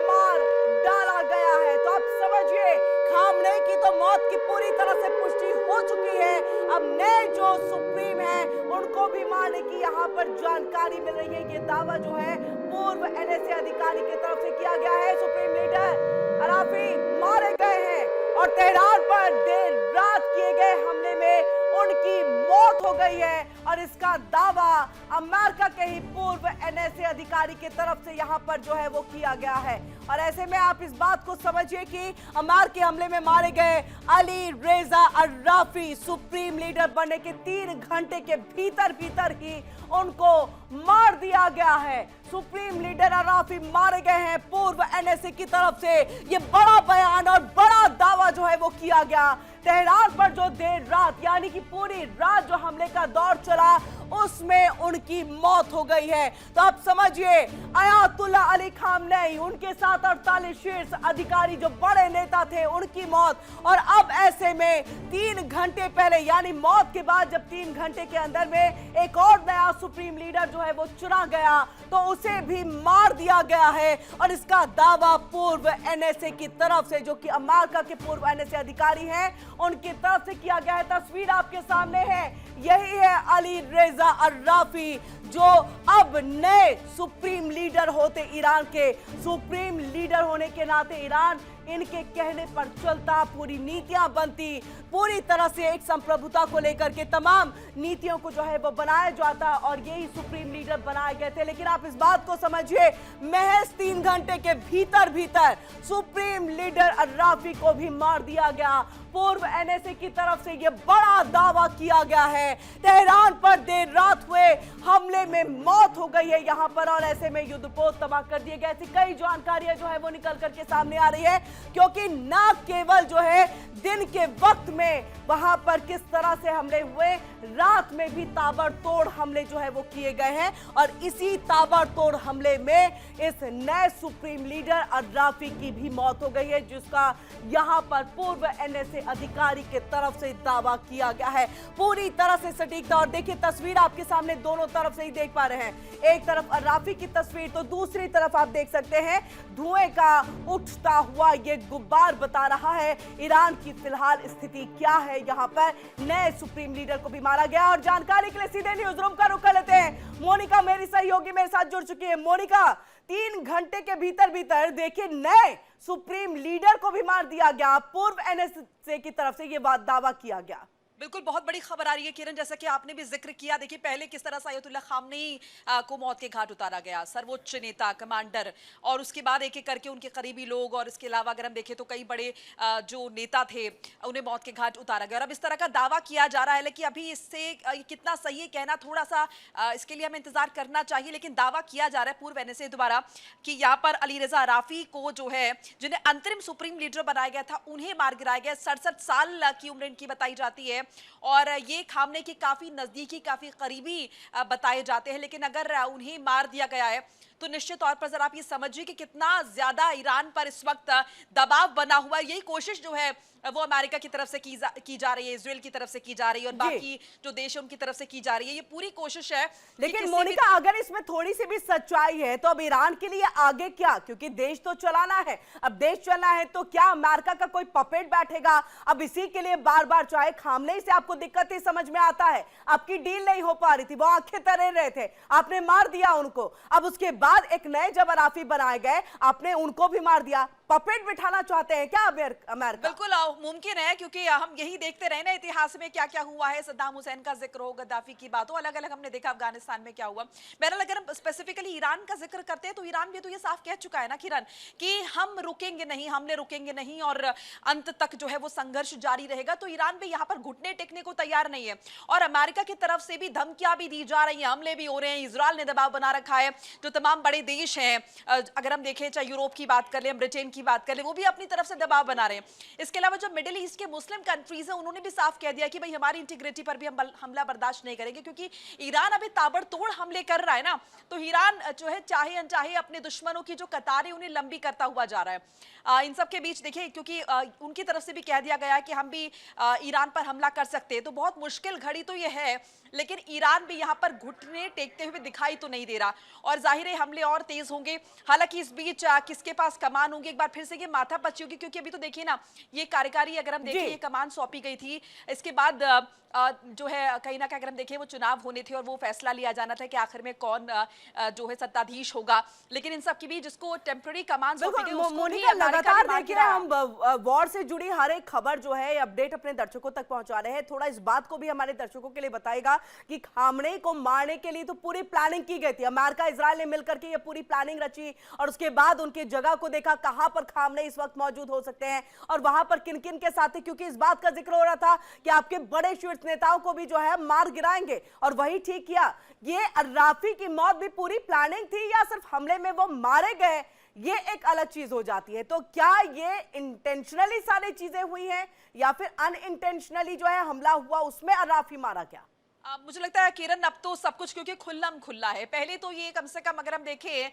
मार डाला गया है। तो आप समझिए, खामनेई की तो मौत की पूरी तरह से पुष्टि हो चुकी है। अब नए जो सुप्रीम है उनको भी मारने की यहाँ पर जानकारी मिल रही है। ये दावा जो है पूर्व एनएसए अधिकारी की तरफ से किया गया है। सुप्रीम लीडर अराफी मारे गए हैं और तेहरान पर देर रात किए गए हमले में उनकी मौत हो गई है, और इसका दावा अमेरिका के ही पूर्व एनएसए अधिकारी की तरफ से यहाँ पर जो है वो किया गया है। और ऐसे में आप इस बात को समझिए कि अमेरिकी हमले में मारे गए अली रेजा अर्राफी सुप्रीम लीडर बनने के 3 घंटे के भीतर ही उनको मार दिया गया है। सुप्रीम लीडर अर्राफी मारे गए हैं पूर्व एनएसए की तरफ से। ये बड़ा बयान और बड़ा दावा जो है वो किया गया। तेहरान पर जो देर रात यानी कि पूरी रात जो हमले का दौर चला उसमें उनकी मौत हो गई है। तो आप समझिए, अयातुल्लाह अली खामनेई, उनके साथ 48 शीर्ष अधिकारी जो बड़े नेता थे, उनकी मौत। और अब ऐसे में 3 घंटे पहले यानी मौत के बाद जब 3 घंटे के अंदर में एक और नया सुप्रीम लीडर जो है वो चुना गया, तो उसे भी मार दिया गया है। और इसका दावा पूर्व एनएसए की तरफ से, जो कि अमेरिका के पूर्व एनएसए अधिकारी हैं, उनकी तरफ से किया गया है। तस्वीर आपके सामने है, यही है अली रेजा अर्राफी, जो अब नए सुप्रीम लीडर होते। ईरान के सुप्रीम लीडर होने के नाते ईरान इनके कहने पर चलता, पूरी नीतियां बनती, पूरी तरह से एक संप्रभुता को लेकर के तमाम नीतियों को जो है वो बनाया जाता, और यही सुप्रीम लीडर बनाए गए थे। लेकिन आप इस बात को समझिए, महज 3 घंटे के भीतर सुप्रीम लीडर अर्राफी को भी मार दिया गया। पूर्व एनएसए की तरफ से यह बड़ा दावा किया गया है। तेहरान पर देर रात हुए हमले में मौत हो गई है यहां पर, और ऐसे में युद्धपोत तबाह कर दिए गए। ऐसी कई जानकारियां जो है वो निकल करके सामने आ रही है, क्योंकि न केवल जो है दिन के वक्त में वहां पर किस तरह से हमले हुए, रात में भी ताबड़तोड़ हमले जो है वो किए गए हैं। और इसी ताबड़तोड़ हमले में इस नए सुप्रीम लीडर अर्राफी की भी मौत हो गई है, जिसका यहां पर पूर्व एनएसए अधिकारी के तरफ से दावा किया गया है। पूरी तरह से सटीक था। और देखिए तस्वीर आपके सामने दोनों तरफ से ही देख पा रहे हैं, एक तरफ अर्राफी की तस्वीर, तो दूसरी तरफ आप देख सकते हैं धुएं का उठता हुआ ये गुब्बार बता रहा है ईरान की फिलहाल स्थिति क्या है। यहाँ पर नए सुप्रीम लीडर को भी मारा गया। और जानकारी के लिए सीधे न्यूज रूम का रुख कर लेते हैं। मोनिका मेरी सहयोगी मेरे साथ जुड़ चुकी है। मोनिका, 3 घंटे के भीतर देखिए नए सुप्रीम लीडर को भी मार दिया गया, पूर्व एनएसए की तरफ से यह दावा किया गया। बिल्कुल, बहुत बड़ी खबर आ रही है किरण, जैसा कि आपने भी जिक्र किया। देखिए पहले किस तरह से अयतुल्ला खामनेई को मौत के घाट उतारा गया, सर्वोच्च नेता, कमांडर, और उसके बाद एक एक करके उनके करीबी लोग, और इसके अलावा अगर हम देखें तो कई बड़े जो नेता थे उन्हें मौत के घाट उतारा गया। और अब इस तरह का दावा किया जा रहा है, लेकिन अभी इससे कितना सही है कहना थोड़ा सा इसके लिए हमें इंतजार करना चाहिए। लेकिन दावा किया जा रहा है पूर्व एनएसए द्वारा कि यहाँ पर अली रजा राफी को जो है, जिन्हें अंतरिम सुप्रीम लीडर बनाया गया था, उन्हें मार गिराया गया। 67 साल की उम्र इनकी बताई जाती है और ये खामने के काफी नजदीकी, काफी करीबी बताए जाते हैं। लेकिन अगर उन्हें मार दिया गया है तो निश्चित तौर पर जरा आप ये समझिए कि कितना ज्यादा ईरान पर इस वक्त दबाव बना हुआ है। यही कोशिश जो है वो अमेरिका की तरफ से की जा रही है, इजराइल की तरफ से की जा रही है, और बाकी जो देश है उनकी तरफ से की जा रही है। ये पूरी कोशिश है। लेकिन मोनिका, अगर इसमें थोड़ी सी भी सच्चाई है तो अब ईरान के लिए आगे क्या? क्योंकि देश तो चलाना है, अब देश चलना है तो क्या अमेरिका का कोई पपेट बैठेगा? अब इसी के लिए बार बार, चाहे खामनेई से आपको दिक्कत ही समझ में आता है, आपकी डील नहीं हो पा रही थी, वो आंखें तरे रहे थे, आपने मार दिया उनको। अब उसके बाद एक नए जब अराफी बनाए गए, आपने उनको भी मार दिया। पपेट बिठाना चाहते हैं क्या अमेरिका? बिल्कुल मुमकिन है, क्योंकि हम यही देखते रहे ना इतिहास में क्या क्या हुआ है। सद्दाम हुसैन का जिक्र हो, गद्दाफी की बात हो, अलग अलग हमने देखा अफगानिस्तान में क्या हुआ। बहरहाल अगर हम स्पेसिफिकली ईरान का जिक्र करते हैं तो ईरान भी तो ये साफ कह चुका है ना किरण कि हम रुकेंगे नहीं, हमने रुकेंगे नहीं, और अंत तक जो है वो संघर्ष जारी रहेगा। तो ईरान भी यहाँ पर घुटने टेकने को तैयार नहीं है, और अमेरिका की तरफ से भी धमकियां भी दी जा रही हैं, हमले भी हो रहे हैं। इजराइल ने दबाव बना रखा है, जो तमाम बड़े देश हैं, अगर हम देखें चाहे यूरोप की बात कर लें, ब्रिटेन की बात कर लें, वो भी अपनी तरफ से दबाव बना रहे हैं। इसके अलावा जो मिडिल ईस्ट के मुस्लिम कंट्रीज हैं उन्होंने भी साफ कह दिया कि भाई हमारी इंटीग्रिटी पर भी हम हमला बर्दाश्त नहीं करेंगे, क्योंकि ईरान अभी ताबड़तोड़ हमले कर रहा है ना। तो ईरान जो है चाहे अनचाहे अपने दुश्मनों की जो कतारें उन्हें लंबी करता हुआ जा रहा है। इन सब के बीच देखिए, क्योंकि उनकी तरफ से भी कह दिया गया है कि हम भी ईरान पर हमला कर सकते हैं, तो बहुत मुश्किल घड़ी तो यह है। लेकिन ईरान भी यहाँ पर घुटने टेकते हुए दिखाई तो नहीं दे रहा, और जाहिर है हमले और तेज होंगे। हालांकि इस बीच किसके पास कमान होंगी, एक बार फिर से ये माथापच्ची होगी, क्योंकि अभी तो देखिए ना, ये कार्यकारी अगर हम देखें, ये कमान सौंपी गई थी, इसके बाद जो है कहीं ना कहीं अगर हम देखें वो चुनाव होने थे और वो फैसला लिया जाना था कि आखिर में कौन जो है सत्ताधीश होगा। लेकिन इन सब के बीच जिसको टेम्पररी कमान सौंपी गई, उसको भी लगातार देखिए हम वॉर से जुड़ी हर एक खबर जो है अपडेट अपने दर्शकों तक पहुंचा रहे हैं। थोड़ा इस बात को भी हमारे दर्शकों के लिए बताएगा कि खामनेई को मारने के लिए तो पूरी प्लानिंग की गई थी, अमेरिका इजराइल ने मिलकर के ये पूरी प्लानिंग रची, और उसके बाद उनकी जगह को देखा कहां पर खामनेई इस वक्त मौजूद हो सकते हैं और वहां पर किन किन के साथ, क्योंकि इस बात का जिक्र हो रहा था कि आपके बड़े शीर्ष नेताओं को भी जो है मार गिराएंगे, और वही ठीक किया। ये राफी की मौत भी पूरी प्लानिंग थी या सिर्फ हमले में वो मारे गए, ये एक अलग चीज हो जाती है। तो क्या ये इंटेंशनली सारी चीजें हुई हैं या फिर अनइंटेंशनली जो है हमला हुआ उसमें राफी मारा गया? मुझे लगता है किरण अब तो सब कुछ क्योंकि खुल्लम खुल्ला है। पहले तो ये कम से कम अगर हम देखें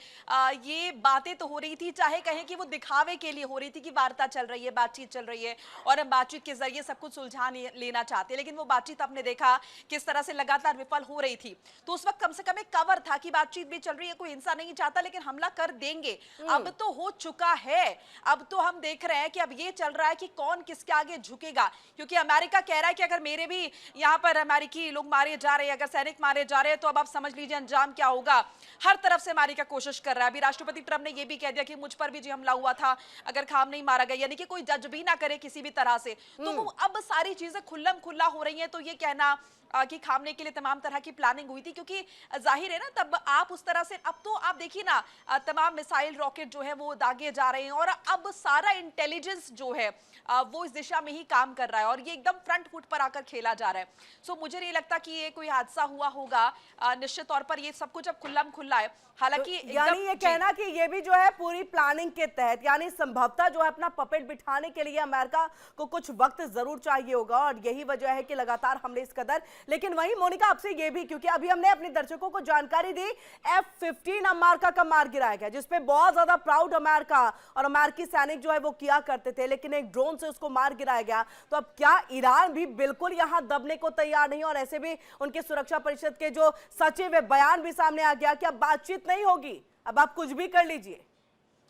ये बातें तो हो रही थी, चाहे कहें कि वो दिखावे के लिए हो रही थी कि वार्ता चल रही है, बातचीत चल रही है और हम बातचीत के जरिए सब कुछ सुलझा लेना चाहते हैं, लेकिन वो बातचीत आपने देखा किस तरह से लगातार विफल हो रही थी। तो उस वक्त कम से कम एक कवर था कि बातचीत भी चल रही है, कोई हिंसा नहीं चाहता लेकिन हमला कर देंगे। अब तो हो चुका है, अब तो हम देख रहे हैं कि अब ये चल रहा है कि कौन किसके आगे झुकेगा, क्योंकि अमेरिका कह रहा है कि अगर मेरे भी यहाँ पर अमेरिकी लोग मारे जा रहे हैं, अगर सैनिक मारे जा रहे हैं, तो अब आप समझ लीजिए अंजाम क्या होगा। हर तरफ से अमेरिका कोशिश कर रहा है। अभी राष्ट्रपति ट्रंप ने यह भी कह दिया कि मुझ पर भी जी हमला हुआ था अगर खामनेई मारा गया, यानी कि कोई जज भी ना करे किसी भी तरह से। तो वो अब सारी चीजें खुल्लम खुल्ला हो रही हैं। तो ये कहना कि खामने के लिए तमाम तरह की प्लानिंग हुई थी, क्योंकि जाहिर है ना, तब आप उस तरह से, अब तो आप देखिए ना तमाम मिसाइल रॉकेट जो है वो दागे जा रहे हैं और अब सारा इंटेलिजेंस जो है वो इस दिशा में ही काम कर रहा है और ये एकदम फ्रंट फुट पर आकर खेला जा रहा है। सो मुझे नहीं लगता कि ये कोई हादसा हुआ होगा। निश्चित तौर पर ये सब कुछ अब खुल्लम खुल्ला है। हालांकि तो यानी ये कहना कि ये भी जो है पूरी प्लानिंग के तहत, यानी संभवतः जो है अपना पपेट बिठाने के लिए अमेरिका को कुछ वक्त जरूर चाहिए होगा और यही वजह है कि लगातार हमले इस कदर। लेकिन वहीं मोनिका आपसे ये भी, क्योंकि अभी हमने अपने दर्शकों को जानकारी दी F-15 अमेरिका का मार गिराया गया, जिसपे बहुत ज्यादा प्राउड अमेरिका और अमेरिकी सैनिक जो है वो किया करते थे, लेकिन एक ड्रोन से उसको मार गिराया गया। तो अब क्या ईरान भी बिल्कुल यहां दबने को तैयार नहीं, और ऐसे भी उनके सुरक्षा परिषद के जो सचिव है बयान भी सामने आ गया कि अब बातचीत नहीं होगी, अब आप कुछ भी कर लीजिए?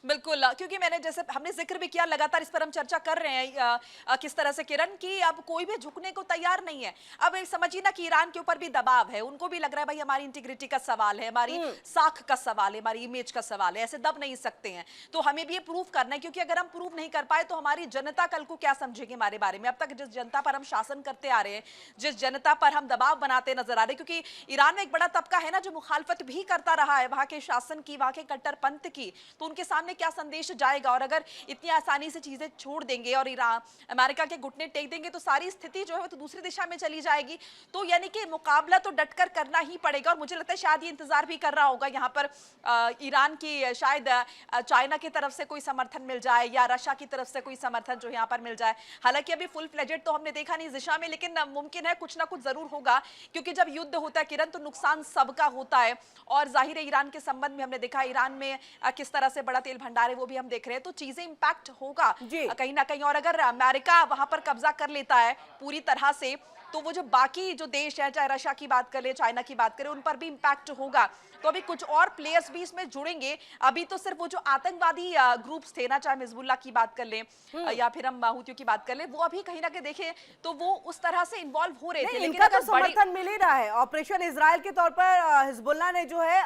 बिल्कुल, क्योंकि मैंने जैसे हमने जिक्र भी किया, लगातार इस पर हम चर्चा कर रहे हैं किस तरह से किरण, कि अब कोई भी झुकने को तैयार नहीं है। अब समझिए ना कि ईरान के ऊपर भी दबाव है, उनको भी लग रहा है भाई हमारी इंटीग्रिटी का सवाल है, हमारी साख का सवाल है, हमारी इमेज का सवाल है, ऐसे दब नहीं सकते हैं। तो हमें भी ये प्रूव करना है, क्योंकि अगर हम प्रूव नहीं कर पाए तो हमारी जनता कल को क्या समझेगी हमारे बारे में। अब तक जिस जनता पर हम शासन करते आ रहे हैं, जिस जनता पर हम दबाव बनाते नजर आ रहे हैं, क्योंकि ईरान में एक बड़ा तबका है ना जो मुखालफत भी करता रहा है वहां के शासन की, वहां के कट्टरपंथ की, तो उनके सामने क्या संदेश जाएगा। और अगर इतनी आसानी से चीजें छोड़ देंगे और ईरान अमेरिका के घुटने टेक देंगे तो सारी स्थिति जो है वो तो दूसरी दिशा में चली जाएगी। तो यानी कि मुकाबला तो डटकर करना ही पड़ेगा। और मुझे लगता है शायद ये इंतजार भी कर रहा होगा यहाँ पर ईरान की, शायद चाइना की तरफ से कोई समर्थन मिल जाए या रशिया की तरफ से कोई समर्थन जो यहाँ पर मिल जाए। हालांकि अभी फुल फ्लेजेड तो हमने देखा नहीं इस दिशा में, लेकिन मुमकिन है कुछ ना कुछ जरूर होगा, क्योंकि जब युद्ध होता है किरण तो नुकसान सबका होता है। और जाहिर है ईरान के संबंध में हमने देखा ईरान में किस तरह से बड़ा तेल भंडार है वो भी हम देख रहे हैं, तो चीजें इंपैक्ट होगा कहीं ना कहीं। और अगर अमेरिका वहां पर कब्जा कर लेता है पूरी तरह से तो वो जो बाकी जो देश है, चाहे रशिया की बात करें, चाइना की बात करें, उन पर भी इंपैक्ट होगा। तो अभी कुछ और प्लेयर्स भी इसमें जुड़ेंगे। अभी तो सिर्फ वो जो आतंकवादी ग्रुप्स थे ना, चाहे हिजबुल्लाह की बात कर लें या फिर हम हुतियों की बात कर लें, वो अभी कहीं ना कहीं देखें तो वो उस तरह से इन्वॉल्व हो रहे थे। लेकिन तो समर्थन मिल ही रहा है। ऑपरेशन इजराइल के तौर पर हिजबुल्लाह ने जो है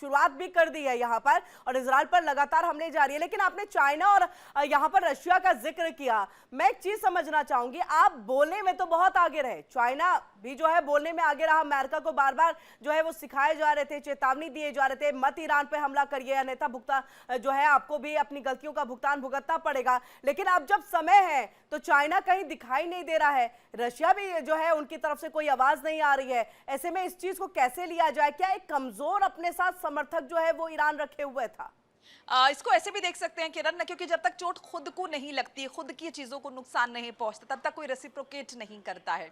शुरुआत भी कर दी है यहाँ पर, और इजराइल पर लगातार हमले जारी है। लेकिन आपने चाइना और यहाँ पर रशिया का जिक्र किया, मैं एक चीज समझना चाहूंगी, आप बोलने में तो बहुत आगे रहे, चाइना भी जो है बोलने में आगे रहा, अमेरिका को बार बार जो है वो सिखाए जा रहे थे, चेतावनी दिए जा रहे थे, मत ईरान पे हमला करिए अन्यथा भुगतान जो है आपको भी अपनी गलतियों का भुगतान भुगतना पड़ेगा। लेकिन अब जब समय है तो चाइना कहीं दिखाई नहीं दे रहा है, रशिया भी जो है उनकी तरफ से कोई आवाज नहीं आ रही है। ऐसे में इस चीज को कैसे लिया जाए? क्या एक कमजोर अपने साथ समर्थक जो है वो ईरान रखे हुए था? इसको ऐसे भी देख सकते हैं किरण, क्योंकि जब तक चोट खुद को नहीं लगती, खुद की चीजों को नुकसान नहीं पहुंचता, तब तक कोई रेसिप्रोकेट नहीं करता है।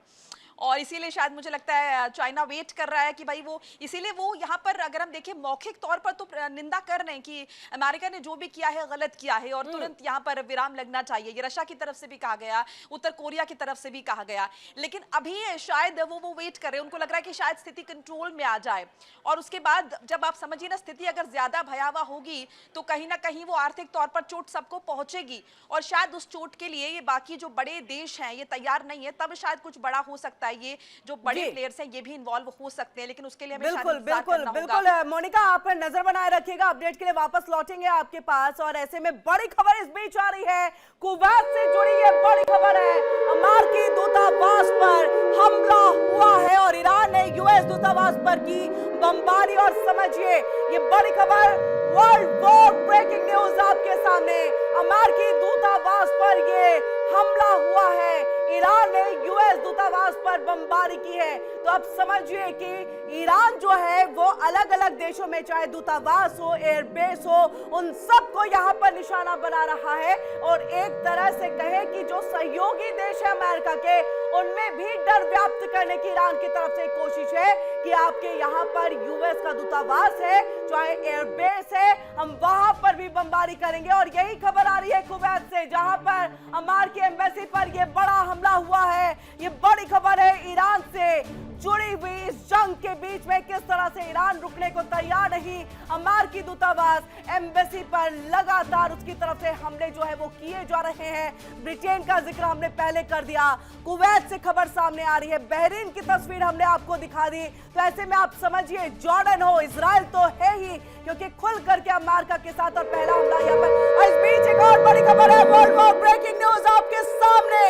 और इसीलिए शायद मुझे लगता है चाइना वेट कर रहा है कि भाई वो, इसीलिए वो यहाँ पर अगर हम देखें मौखिक तौर पर तो निंदा कर रहे हैं कि अमेरिका ने जो भी किया है गलत किया है और तुरंत यहाँ पर विराम लगना चाहिए। ये रशिया की तरफ से भी कहा गया, उत्तर कोरिया की तरफ से भी कहा गया, लेकिन अभी शायद वो वेट कर रहे हैं। उनको लग रहा है कि शायद स्थिति कंट्रोल में आ जाए और उसके बाद जब आप समझिए ना स्थिति अगर ज्यादा भयावह होगी तो कहीं ना कहीं वो आर्थिक तौर पर चोट सबको पहुंचेगी और शायद उस चोट के लिए ये बाकी जो बड़े देश हैं ये तैयार नहीं है, तब शायद कुछ बड़ा हो सकता है। ये जो बड़े प्लेयर्स हैं ये भी इन्वॉल्व हो सकते हैं, लेकिन उसके लिए हमें बिल्कुल बिल्कुल बिल्कुल मोनिका, आप नजर बनाए रखिएगा, अपडेट के लिए वापस लौटेंगे आपके पास। और ऐसे में बड़ी खबर इस बीच आ रही है, कुवैत से जुड़ी ये बड़ी खबर है, अमेरिकी दूतावास पर हमला हुआ है और ईरान ने यूएस दूतावास पर की बमबारी। और समझिए ये बड़ी खबर, वर्ल्ड वॉर ब्रेकिंग न्यूज आपके सामने, अमेरिकी दूतावास पर ये हमला हुआ है, ईरान ने यूएस दूतावास पर बमबारी की है। तो अब समझिए कि ईरान जो है वो अलग अलग देशों में चाहे दूतावास हो, एयरबेस हो, उन सबको यहाँ पर निशाना बना रहा है। और एक तरह से कहे कि जो सहयोगी देश है अमेरिका के, उनमें भी डर व्याप्त करने की ईरान की तरफ से कोशिश है कि आपके यहाँ पर यूएस का दूतावास है, चाहे एयरबेस है, हम वहां पर भी बमबारी करेंगे। और यही खबर आ रही है कुवैत से, जहां पर अमेरिकी एम्बेसी पर यह बड़ा हमला हुआ है। ये बड़ी खबर है ईरान से जुड़ी हुई इस जंग के बीच में, किस तरह से ईरान रुकने को तैयार नहीं, अमेरिकी दूतावास एम्बेसी पर लगातार उसकी तरफ से हमले जो है वो किए जा रहे हैं। ब्रिटेन का जिक्र हमने पहले कर दिया, कुवैत से खबर सामने आ रही है, बहरीन की तस्वीर हमने आपको दिखा दी। तो ऐसे में आप समझिए जॉर्डन हो, इजराइल तो है ही, क्योंकि खुल करके अमेरिका के साथ और पहला हमला यहाँ पर। इस बीच एक और बड़ी खबर है, वर्ल्ड वॉर ब्रेकिंग न्यूज आपके सामने,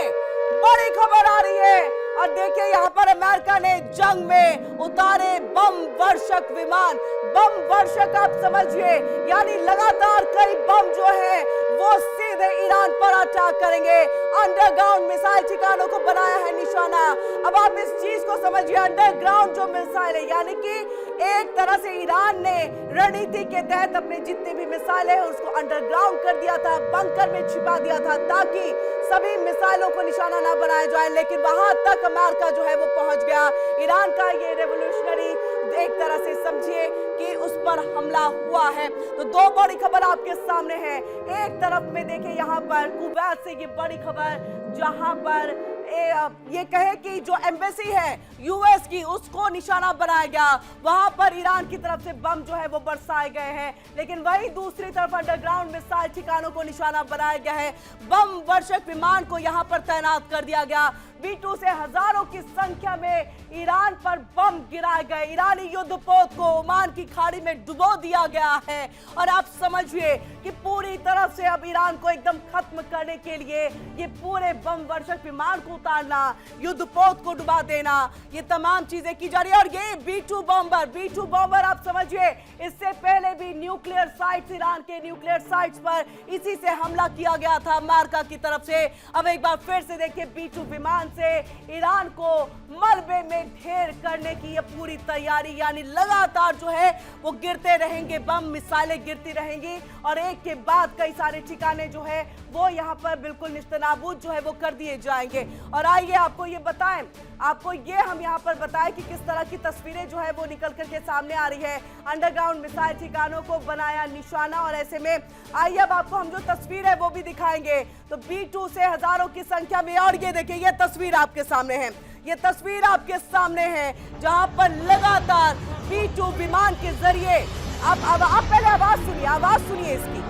बड़ी खबर आ रही है। और देखिए यहाँ पर अमेरिका ने जंग में उतारे बम वर्षक विमान, बम वर्षक आप समझिए, यानी लगातार कई बम जो है वो सीधे ईरान पर अटैक करेंगे। अंडरग्राउंड मिसाइल ठिकानों को बनाया है निशाना। अब आप इस चीज को समझिए, अंडरग्राउंड जो मिसाइल है, यानी कि एक तरह से ईरान ने रणनीति के तहत अपने जितने भी मिसाइल है उसको अंडरग्राउंड कर दिया था, बंकर में छिपा दिया था, ताकि सभी मिसाइलों को निशाना ना बनाया जाए। लेकिन वहां तक अमेरिका जो है वो पहुंच गया। ईरान का ये रेवोल्यूशनरी एक तरह से समझिए कि उस पर हमला हुआ है। तो दो बड़ी खबर आपके सामने है, एक तरफ में देखिए यहाँ पर कुवैत से ये बड़ी खबर, जहां पर ये कहे कि जो एम्बेसी है यूएस की उसको निशाना बनाया गया, वहां पर ईरान की तरफ से बम जो है वो बरसाए गए हैं। लेकिन वही दूसरी तरफ अंडरग्राउंड मिसाइल ठिकानों को निशाना बनाया गया है, बम वर्षक विमान को यहां पर तैनात कर दिया गया। B-2 से हजारों की संख्या में ईरान पर बम गिराए गए, ईरानी युद्धपोत को ओमान की खाड़ी में डुबो दिया गया है। और आप समझिए कि पूरी तरह से अब ईरान को एकदम खत्म करने के लिए ये पूरे बम वर्षक विमान को उतारना, युद्धपोत को डुबा देना, ये तमाम चीजें की जा रही है। और ये B-2 बॉम्बर आप समझिए, इससे पहले भी न्यूक्लियर साइट्स, ईरान के न्यूक्लियर साइट्स पर इसी से हमला किया गया था अमेरिका की तरफ से। अब एक बार फिर से देखिए B-2 विमान से ईरान को मलबे में ढेर करने की ये पूरी तैयारी, यानी लगातार जो है वो गिरते रहेंगे बम, मिसाइलें गिरती रहेंगी और एक के बाद कई सारे ठिकाने जो है वो यहाँ पर बिल्कुल निस्तनाबूद जो है वो कर दिए जाएंगे। और आइए आपको ये बताएं, आपको ये हम यहाँ पर बताएं कि किस तरह की तस्वीरें जो है वो निकल करके सामने आ रही है। अंडरग्राउंड मिसाइल ठिकानों को बनाया निशाना और ऐसे में आइए अब आपको हम जो तस्वीर है वो भी दिखाएंगे। तो B-2 से हजारों की संख्या में, और ये देखिए ये तस्वीर आपके सामने है, ये तस्वीर आपके सामने है जहां पर लगातार B-2 विमान के जरिए आप पहले आवाज सुनिए इसकी।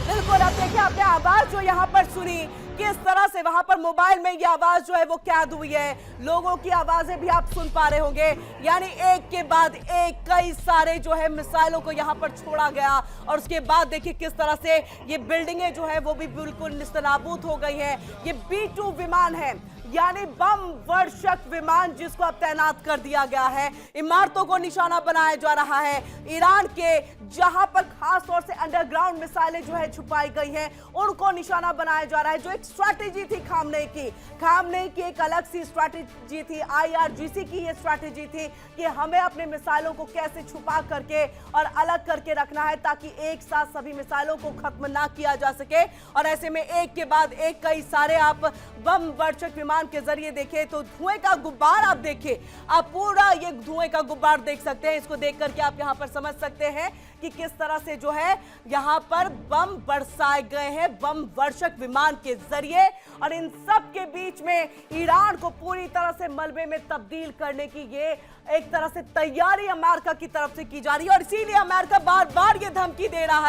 बिल्कुल, अब देखिए आपने आवाज जो यहाँ पर सुनी, किस तरह से वहां पर मोबाइल में ये आवाज जो है वो कैद हुई है, लोगों की आवाजें भी आप सुन पा रहे होंगे। यानी एक के बाद एक कई सारे जो है मिसाइलों को यहाँ पर छोड़ा गया और उसके बाद देखिए किस तरह से ये बिल्डिंगें जो है वो भी बिल्कुल निस्तनाबूद हो गई है। ये B-2 विमान है, यानी बम वर्षक विमान जिसको अब तैनात कर दिया गया है। इमारतों को निशाना बनाया जा रहा है, ईरान के जहां पर खास तौर से अंडरग्राउंड मिसाइलें जो है छुपाई गई हैं उनको निशाना बनाया जा रहा है। जो एक स्ट्रैटेजी थी खामनेई की एक अलग सी स्ट्रैटेजी थी, IRGC की ये स्ट्रैटेजी थी कि हमें अपने मिसाइलों को कैसे छुपा करके और अलग करके रखना है ताकि एक साथ सभी मिसाइलों को खत्म ना किया जा सके। और ऐसे में एक के बाद एक कई सारे आप बम वर्षक विमान के जरिए देखें तो धुएं का गुब्बार आप देखिए, आप पूरा ये धुएं का गुब्बार देख सकते हैं। इसको देख करके आप यहां पर समझ सकते हैं कि किस तरह से जो है यहां पर बम बरसाए गए हैं बम वर्षक विमान के जरिए। और इन सब के बीच में ईरान को पूरी तरह से मलबे में तब्दील करने की ये एक तरह से तैयारी अमेरिका की तरफ से की जा रही है। और इसीलिए अमेरिका बार बार ये धमकी दे रहा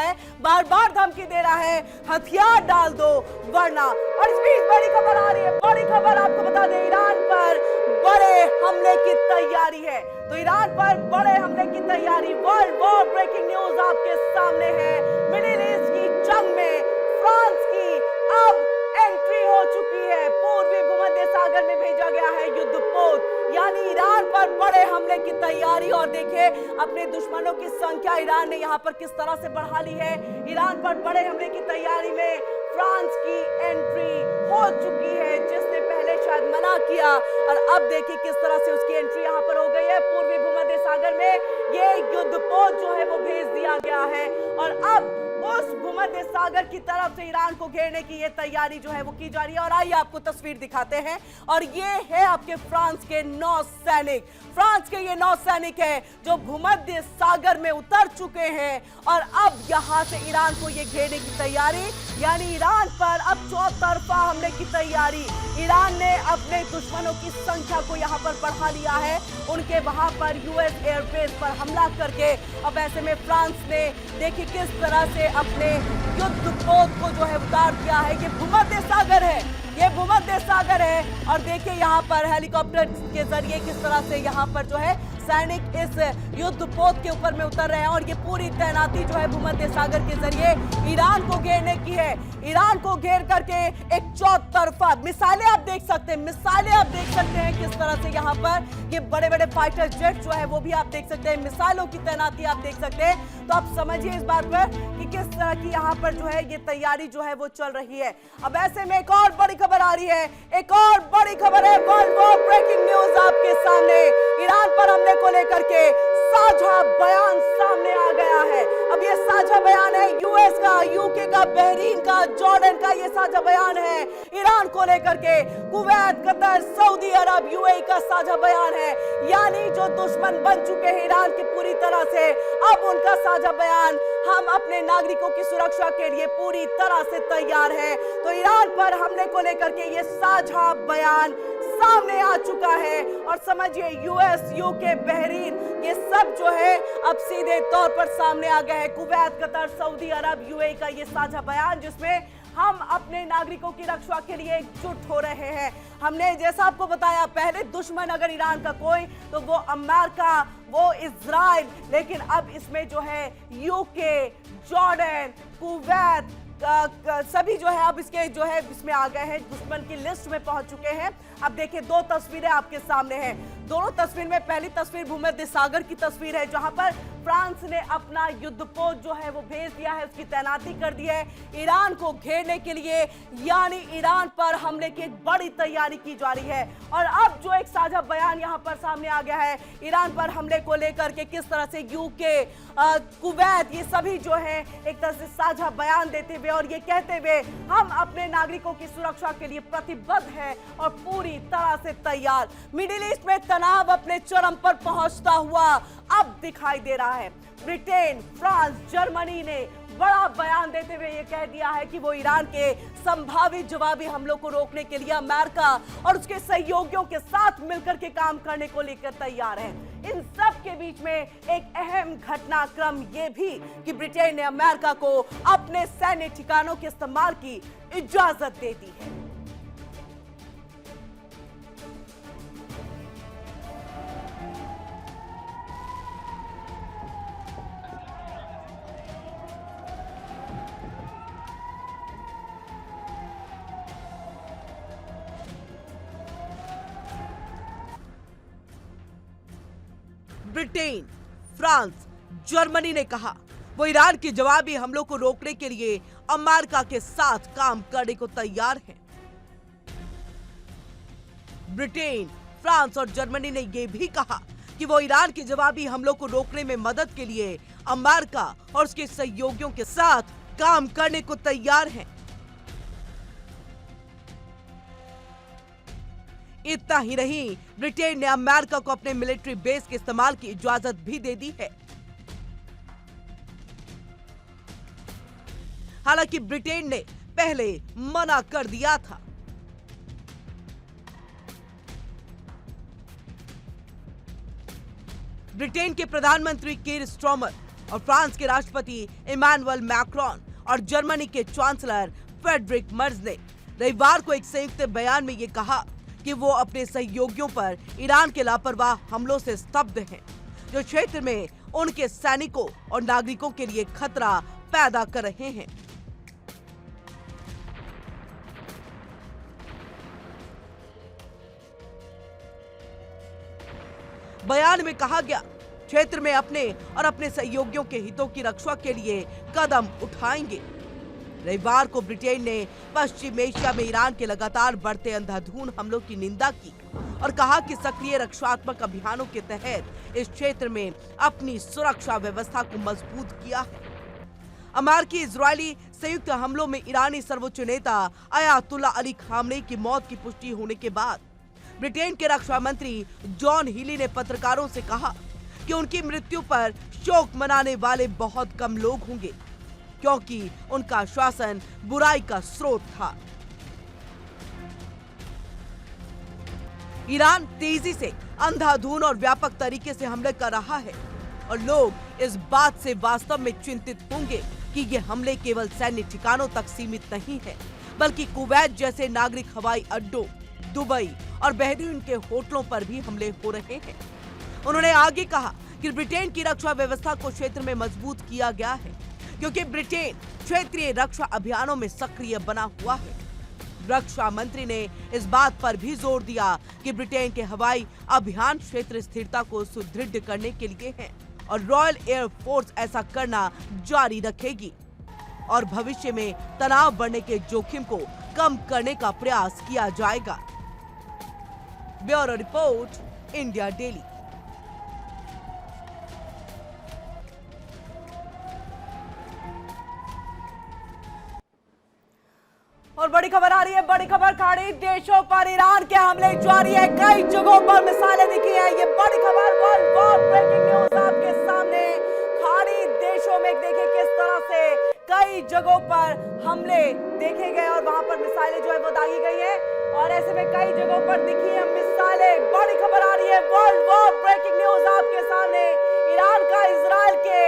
है, हथियार डाल दो वरना। और इस बीच बड़ी खबर आ रही है, बड़ी खबर आपको बता दें, ईरान पर बड़े हमले की तैयारी है। तो ईरान पर बड़े हमले की तैयारी, वर्ल्ड वॉर ब्रेकिंग न्यूज आपके सामने है। मिडिल ईस्ट की जंग में फ्रांस की अब एंट्री हो चुकी है, पूर्वी भूमध्य सागर में भेजा गया है युद्धपोत, यानी ईरान पर बड़े हमले की तैयारी। और देखिए अपने दुश्मनों की संख्या ईरान ने यहां पर किस तरह से बढ़ा ली है। ईरान पर बड़े हमले की तैयारी में फ्रांस की एंट्री हो चुकी है, जिसने पहले शायद मना किया और अब देखिए किस तरह से उसकी एंट्री यहां पर हो गई है। पूर्वी भूमध्य सागर में ये युद्धपोत जो है वो भेज दिया गया है और अब उस भूमध्य सागर की तरफ से ईरान को घेरने की ये तैयारी जो है वो की जा रही है। और आइए आपको तस्वीर दिखाते हैं, और ये है आपके फ्रांस के नौसैनिक। फ्रांस के ये नौसैनिक है जो भूमध्य सागर में उतर चुके हैं और अब यहां से ईरान को ये घेरने की तैयारी, यानी ईरान पर अब चौतरफा हमले की तैयारी। ईरान ने अपने दुश्मनों की संख्या को यहां पर बढ़ा लिया है, उनके वहां पर यूएस एयरबेस पर हमला करके। अब ऐसे में फ्रांस ने देखिए किस तरह से अपने युद्धपोत को जो है उतार दिया है। ये भूमध्य सागर है, ये भूमध्य सागर है और देखिए यहाँ पर हेलीकॉप्टर के जरिए किस तरह से यहाँ पर जो है सैनिक इस युद्धपोत के ऊपर में उतर रहे हैं। और ये पूरी तैनाती जो है भूमध्य सागर के जरिए ईरान को घेरने की है। ईरान को घेर करके एक चौतरफा मिसाइलें आप देख सकते हैं, किस तरह से यहाँ पर ये बड़े बड़े फाइटर जेट जो है वो भी आप देख सकते हैं, मिसाइलों की तैनाती आप देख सकते हैं। तो आप समझिए इस बात पर कि किस तरह की यहाँ पर जो है ये तैयारी जो है वो चल रही है। अब ऐसे में एक और बड़ी खबर आ रही है, एक और बड़ी खबर है, वर्ल्ड वॉर ब्रेकिंग न्यूज आपके सामने। ईरान पर हमले को लेकर के साझा बयान सामने आ गया है। अब ये साझा बयान है यूएस का, यूके का, बहरीन का, जॉर्डन का, ये साझा बयान है ईरान को लेकर के। कुवैत, कतर, सऊदी अरब, यूएई का साझा बयान है। यानी जो दुश्मन बन चुके हैं ईरान की पूरी तरह से, अब उनका साझा बयान, हम अपने नागरिकों की सुरक्षा के लिए पूरी तरह से तैयार हैं। तो ईरान पर हमले को लेकर के ये साझा बयान सामने आ चुका है। और समझिए यूएस, यूके, बहरीन, ये सब जो है अब सीधे तौर पर सामने आ गया है। कुवैत, कतर, सऊदी अरब, यूएई का ये साझा बयान, जिसमें हम अपने नागरिकों की रक्षा के लिए एकजुट हो रहे हैं। हमने जैसा आपको बताया, पहले दुश्मन अगर ईरान का कोई तो वो अमेरिका, वो इजराइल, लेकिन अब इसमें जो है यूके, जॉर्डन, कुवैत, सभी जो है अब इसके जो है इसमें आ गए हैं, दुश्मन की लिस्ट में पहुंच चुके हैं। अब देखिए दो तस्वीरें आपके सामने हैं। दोनों तस्वीर में पहली तस्वीर भूमध्य सागर की तस्वीर है, जहां पर फ्रांस ने अपना युद्धपोत जो है वो भेज दिया है, उसकी तैनाती कर दी है ईरान को घेरने के लिए। यानी ईरान पर हमले की एक बड़ी तैयारी की जा रही है। और अब जो एक साझा बयान यहां पर सामने आ गया है ईरान पर हमले को लेकर के, किस तरह से यूके, कुवैत, ये सभी जो है एक तरह से साझा बयान देते हुए और ये कहते हुए हम अपने नागरिकों की सुरक्षा के लिए प्रतिबद्ध हैं और पूरी तरह से तैयार। मिडिल ईस्ट में तनाव अपने चरम पर पहुंचता हुआ अब दिखाई दे रहा है। ब्रिटेन, फ्रांस, जर्मनी ने बड़ा बयान देते हुए ये कह दिया है कि वो ईरान के संभावित जवाबी हमलों को रोकने के लिए अमेरिका और उसके सहयोगियों के साथ मिलकर के काम करने को लेकर तैयार है। इन सब के बीच में एक अहम घटनाक्रम ये भी कि ब्रिटेन ने अमेरिका को अपने सैन्य ठिकानों के इस्तेमाल की इजाजत दे दी है। ब्रिटेन, फ्रांस, जर्मनी ने कहा वो ईरान के जवाबी हमलों को रोकने के लिए अमेरिका के साथ काम करने को तैयार है। ब्रिटेन, फ्रांस और जर्मनी ने यह भी कहा कि वो ईरान के जवाबी हमलों को रोकने में मदद के लिए अमेरिका और उसके सहयोगियों के साथ काम करने को तैयार हैं। इतना ही नहीं, ब्रिटेन ने अमेरिका को अपने मिलिट्री बेस के इस्तेमाल की इजाजत भी दे दी है। हालांकि ब्रिटेन ने पहले मना कर दिया था। ब्रिटेन के प्रधानमंत्री कीर स्टारमर और फ्रांस के राष्ट्रपति इमानुएल मैक्रोन और जर्मनी के चांसलर फ्रेडरिक मर्ज ने रविवार को एक संयुक्त बयान में यह कहा कि वो अपने सहयोगियों पर ईरान के लापरवाह हमलों से स्तब्ध हैं, जो क्षेत्र में उनके सैनिकों और नागरिकों के लिए खतरा पैदा कर रहे हैं। बयान में कहा गया, क्षेत्र में अपने और अपने सहयोगियों के हितों की रक्षा के लिए कदम उठाएंगे। रविवार को ब्रिटेन ने पश्चिम एशिया में ईरान के लगातार बढ़ते अंधाधुंध हमलों की निंदा की और कहा कि सक्रिय रक्षात्मक अभियानों के तहत इस क्षेत्र में अपनी सुरक्षा व्यवस्था को मजबूत किया है। अमेरिकी इजरायली संयुक्त हमलों में ईरानी सर्वोच्च नेता अयातुल्ला अली खामनेई की मौत की पुष्टि होने के बाद ब्रिटेन के रक्षा मंत्री जॉन हीली ने पत्रकारों से कहा कि उनकी मृत्यु पर शोक मनाने वाले बहुत कम लोग होंगे, क्योंकि उनका शासन बुराई का स्रोत था। ईरान तेजी से अंधाधुंध और व्यापक तरीके से हमले कर रहा है और लोग इस बात से वास्तव में चिंतित होंगे कि ये हमले केवल सैन्य ठिकानों तक सीमित नहीं है, बल्कि कुवैत जैसे नागरिक हवाई अड्डों, दुबई और बहरीन के होटलों पर भी हमले हो रहे हैं। उन्होंने आगे कहा कि ब्रिटेन की रक्षा व्यवस्था को क्षेत्र में मजबूत किया गया है, क्योंकि ब्रिटेन क्षेत्रीय रक्षा अभियानों में सक्रिय बना हुआ है। रक्षा मंत्री ने इस बात पर भी जोर दिया कि ब्रिटेन के हवाई अभियान क्षेत्र स्थिरता को सुदृढ़ करने के लिए हैं और रॉयल एयर फोर्स ऐसा करना जारी रखेगी और भविष्य में तनाव बढ़ने के जोखिम को कम करने का प्रयास किया जाएगा। Bureau report, India daily. बड़ी खबर आ रही है, बड़ी खबर खाड़ी देशों पर ईरान के हमले जारी है, कई जगहों पर मिसाइलें दिखी हैं। ये बड़ी खबर वर्ल्ड वॉर ब्रेकिंग न्यूज आपके सामने। खाड़ी देशों में देखिए किस तरह से कई जगहों पर हमले देखे गए और वहां पर मिसाइलें जो है वो दागी गई है और ऐसे में कई जगहों पर दिखी है मिसाइलें। बड़ी खबर आ रही है, वर्ल्ड वॉर ब्रेकिंग न्यूज आपके सामने। ईरान का इजराइल के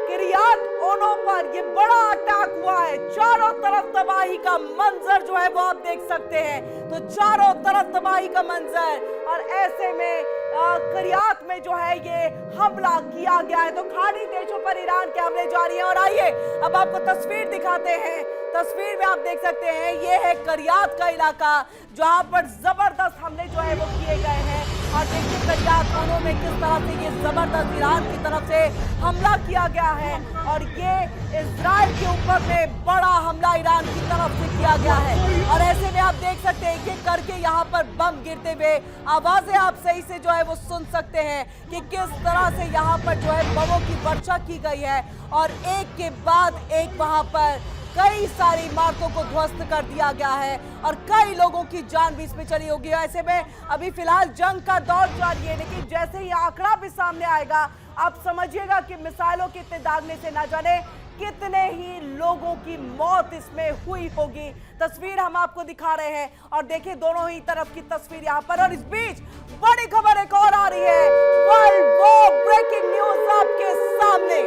किरियात ओनो पर ये बड़ा अटैक हुआ है। चारों तरफ तबाही का मंजर जो है वो आप देख सकते हैं, तो चारों तरफ तबाही का मंजर और ऐसे में किरियात में जो है ये हमला किया गया है। तो खाड़ी देशों पर ईरान के हमले जारी हैं और आइए अब आपको तस्वीर दिखाते हैं। तस्वीर में आप देख सकते हैं ये है किरियात का इलाका जहां पर जबरदस्त हमले जो है वो किए गए हैं और देखिए किरियात ओनो में किस तरह से ये जबरदस्त ईरान की तरफ से हमला किया गया है और ये इजराइल के ऊपर में बड़ा हमला ईरान की तरफ से किया गया है और ऐसे में आप देख सकते हैं एक करके यहाँ पर बम गिरते हुए आवाजें आप सही से जो है वो सुन सकते हैं कि किस तरह से यहाँ पर जो है बमों की वर्षा की गई है और एक के बाद एक वहां पर कई सारी इमारतों को ध्वस्त कर दिया गया है और कई लोगों की जान भी इसमें चली होगी। ऐसे में अभी फिलहाल जंग का दौर जारी है, लेकिन जैसे ही आंकड़ा भी सामने आएगा आप समझिएगा कि मिसाइलों के इतने दागने से ना जाने कितने ही लोगों की मौत इसमें हुई होगी। तस्वीर हम आपको दिखा रहे हैं और देखिए दोनों ही तरफ की तस्वीर यहाँ पर। और इस बीच बड़ी खबर एक और आ रही है, वर्ल्ड वॉर ब्रेकिंग न्यूज आपके सामने।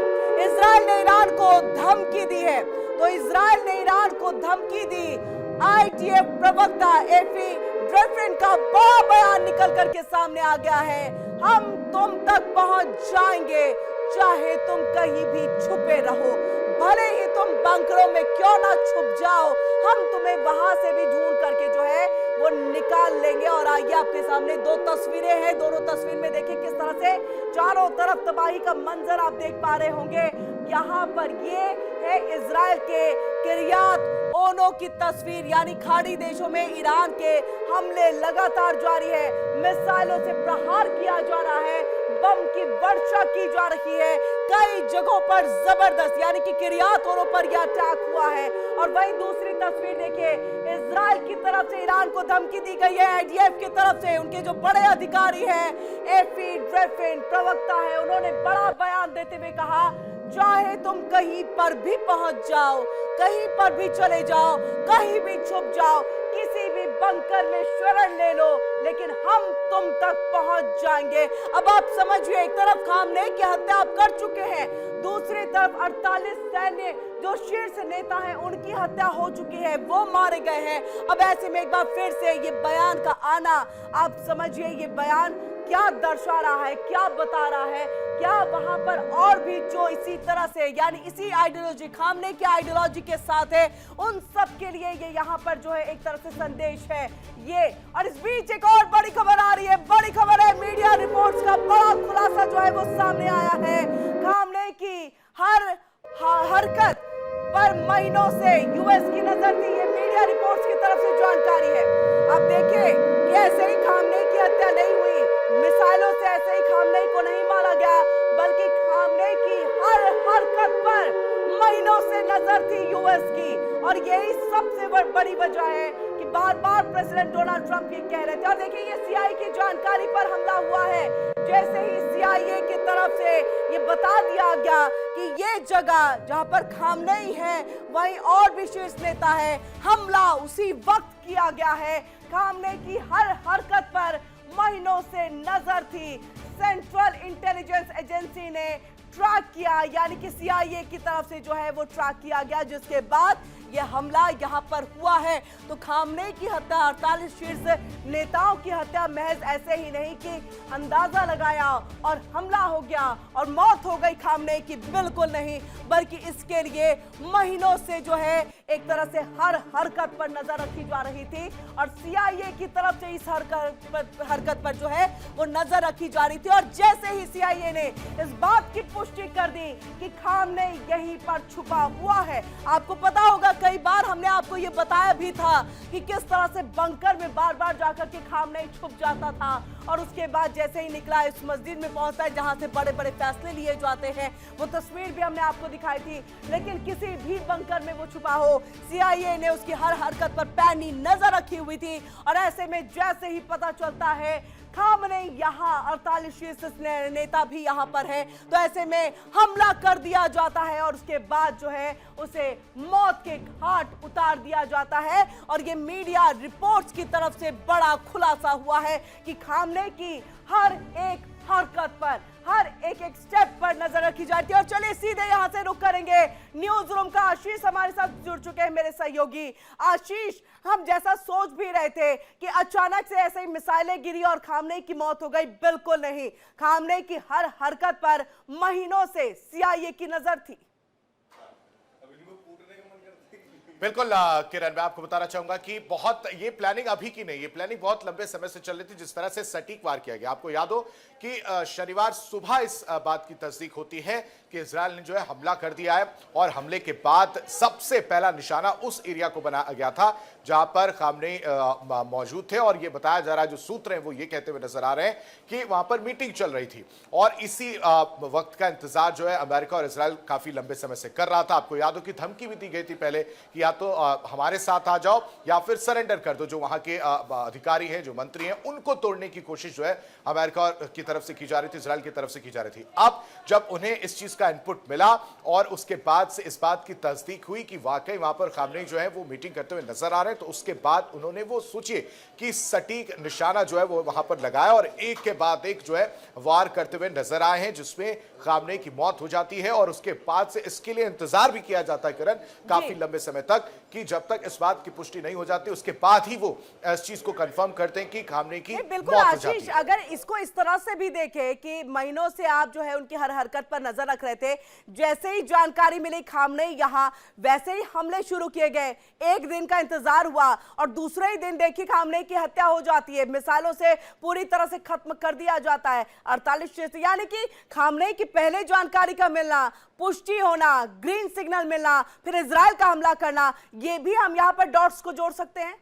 इजराइल ने ईरान को धमकी दी है, तो इजराइल ने ईरान को धमकी दी। आईटीएफ प्रवक्ता एफी ड्रेफिन का बड़ा बयान निकल करके सामने आ गया है। हम तुम तक पहुंच जाएंगे चाहे तुम कहीं भी छुपे रहो, भले ही तुम बंकरों में क्यों ना छुप जाओ, हम तुम्हें वहां से भी ढूंढ करके जो है वो निकाल लेंगे। और आइए आपके सामने दो तस्वीरें हैं, दोनों तस्वीर में देखिए किस तरह से चारों तरफ तबाही का मंजर आप देख पा रहे होंगे। यहाँ पर ये है इजराइल के किरियात ओनो की तस्वीर, यानी खाड़ी देशों में ईरान के हमले लगातार जारी है, मिसाइलों से प्रहार किया जा रहा है, बम की वर्षा की जा रही है, कई जगहों पर जबरदस्त यानी कि किरियात ओनो पर यह अटैक हुआ है। और वहीं दूसरी तस्वीर देखिए, इजराइल की तरफ से ईरान को धमकी दी गई है। आईडीएफ की तरफ से उनके जो बड़े अधिकारी हैं एफी ड्रेफिन प्रवक्ता है, उन्होंने बड़ा बयान देते हुए कहा चाहे तुम कहीं पर भी पहुंच जाओ, कहीं पर भी चले जाओ, कहीं भी छुप जाओ, किसी भी बंकर में शरण ले लो, लेकिन हम तुम तक पहुंच जाएंगे। अब आप समझिए, एक तरफ खामनेई की हत्या आप कर चुके हैं, दूसरी तरफ 48 सैन्य जो शीर्ष नेता हैं उनकी हत्या हो चुकी है, वो मारे गए हैं। अब ऐसे में एक बार फिर से ये बयान का आना, आप समझिए ये बयान क्या दर्शा रहा है, क्या बता रहा है, क्या वहां पर और भी जो इसी तरह से यानी इसी आइडियोलॉजी खामनेई की आइडियोलॉजी के साथ है उन सब के लिए ये यहाँ पर जो है एक तरह से संदेश है ये। और इस बीच एक और बड़ी खबर आ रही है, बड़ी खबर है, मीडिया रिपोर्ट्स का बड़ा खुलासा जो है वो सामने आया है। खामनेई की हर हरकत पर महीनों से यूएस की नजर थी, ये मीडिया रिपोर्ट्स की तरफ से जानकारी है। आप देखिए कि ऐसे ही खामनेई की हत्या नहीं हुई, मिसाइलों से ऐसे ही खामनेई को नहीं मारा गया, बल्कि खामनेई की हर हरकत पर महीनों से नजर थी यूएस की। और यही सबसे बड़ी वजह है कि बार बार प्रेसिडेंट डोनाल्ड ट्रंप ये कह रहे थे। और देखिए ये सीआईए की जानकारी पर हमला हुआ है, जैसे ही सीआईए की तरफ से ये बता दिया गया कि ये जगह जहां पर खामनेई है वहीं और भी शीर्ष नेता है, हमला उसी वक्त किया गया है। खामनेई की हर हरकत पर महीनों से नजर थी, सेंट्रल इंटेलिजेंस एजेंसी ने ट्रैक किया, यानी कि सीआईए की तरफ से जो है वो ट्रैक किया गया, जिसके बाद ये हमला यहाँ पर हुआ है। तो खामनेई की हत्या, 48 शीर्ष नेताओं की हत्या महज ऐसे ही नहीं कि अंदाजा लगाया और हमला हो गया और मौत हो गई खामनेई की, बिल्कुल नहीं, बल्कि इसके लिए महीनों से जो है एक तरह से हर हरकत पर नजर रखी जा रही थी और सीआईए की तरफ से इस हरकत पर जो है वो नजर रखी जा रही थी। और जैसे ही सीआईए ने इस बात की पुष्टि कर दी कि खामनेई यहीं पर छुपा हुआ है, आपको पता होगा कई बार हमने आपको ये बताया भी था कि किस तरह से बंकर में बार बार जाकर के खामनेई छुप जाता था और उसके बाद जैसे ही निकला इस मस्जिद में पहुंचता है जहां से बड़े बड़े फैसले लिए जाते हैं। वो तस्वीर भी हमने आपको दिखाई थी, लेकिन किसी भी बंकर में वो छुपा हो, CIA ने उसकी हर हरकत पर पैनी नजर रखी हुई थी। और ऐसे में जैसे ही पता चलता है खामनेई यहाँ 48 शीर्ष नेता भी यहाँ पर है, तो ऐसे में हमला कर दिया जाता है और उसके बाद जो है उसे मौत के घाट उतार दिया जाता है। और ये मीडिया रिपोर्ट्स की तरफ से बड़ा खुलासा हुआ है कि खामनेई की हर एक हरकत पर, हर एक स्टेप पर नजर रखी जाती है। और चलिए सीधे यहां से रुक करेंगे न्यूज रूम का। आशीष हमारे साथ जुड़ चुके हैं, मेरे सहयोगी। आशीष, हम जैसा सोच भी रहे थे कि अचानक से ऐसे ही मिसाइलें गिरी और खामनेई की मौत हो गई, बिल्कुल नहीं। खामनेई की हर हरकत पर महीनों से CIA की नजर थी। बिल्कुल किरण, मैं आपको बताना चाहूंगा कि बहुत ये प्लानिंग अभी की नहीं, ये प्लानिंग बहुत लंबे समय से चल रही थी। जिस तरह से सटीक वार किया गया, आपको याद हो कि शनिवार सुबह इस बात की तस्दीक होती है कि इजरायल ने जो है हमला कर दिया है और हमले के बाद सबसे पहला निशाना उस एरिया को बनाया गया था जहां पर खामनेई मौजूद थे। और ये बताया जा रहा है, जो सूत्र हैं वो ये कहते हुए नजर आ रहे हैं कि वहां पर मीटिंग चल रही थी और इसी वक्त का इंतजार जो है अमेरिका और इजरायल काफी लंबे समय से कर रहा था। आपको याद हो कि धमकी भी दी गई थी पहले कि या तो हमारे साथ आ जाओ या फिर सरेंडर कर दो। जो वहां के अधिकारी हैं, जो मंत्री हैं, उनको तोड़ने की कोशिश जो है अमेरिका की तरफ से की जा रही थी, इजरायल की तरफ से की जा रही थी। अब जब उन्हें इस चीज का इनपुट मिला और उसके बाद से इस बात की तस्दीक हुई कि वाकई वहां पर खामनेई जो है वो मीटिंग करते हुए नजर आ रहे हैं, तो उसके बाद उन्होंने वो सोचिए कि सटीक निशाना जो है वो वहां पर लगाया और एक के बाद एक जो है वार करते हुए नजर आए हैं, जिसमें खामनेई की मौत हो जाती है। और उसके बाद से इसके लिए इंतजार भी किया जाता है किरण काफी लंबे समय तक, कि जब तक इस बात की पुष्टि नहीं हो जाती उसके बाद ही वो इस चीज को कंफर्म करते हैं कि खामनेई की बिल्कुल मौत हो जाती आशीष, है। अगर इसको इस तरह से भी देखें कि महीनों से आप जो है उनकी हर हरकत पर नजर रख रहे थे, जैसे ही जानकारी मिली खामनेई यहाँ, वैसे ही हमले शुरू किए गए। एक दिन का इंतजार हुआ और दूसरे ही दिन देखिए खामनेई की हत्या हो जाती है, मिसाइलों से पूरी तरह से खत्म कर दिया जाता है। 48 शीर्ष, यानी कि खामनेई की पहले जानकारी का मिलना, पुष्टि होना, ग्रीन सिग्नल मिलना, फिर इजराइल का हमला करना, ये भी हम यहां पर डॉट्स को जोड़ सकते हैं।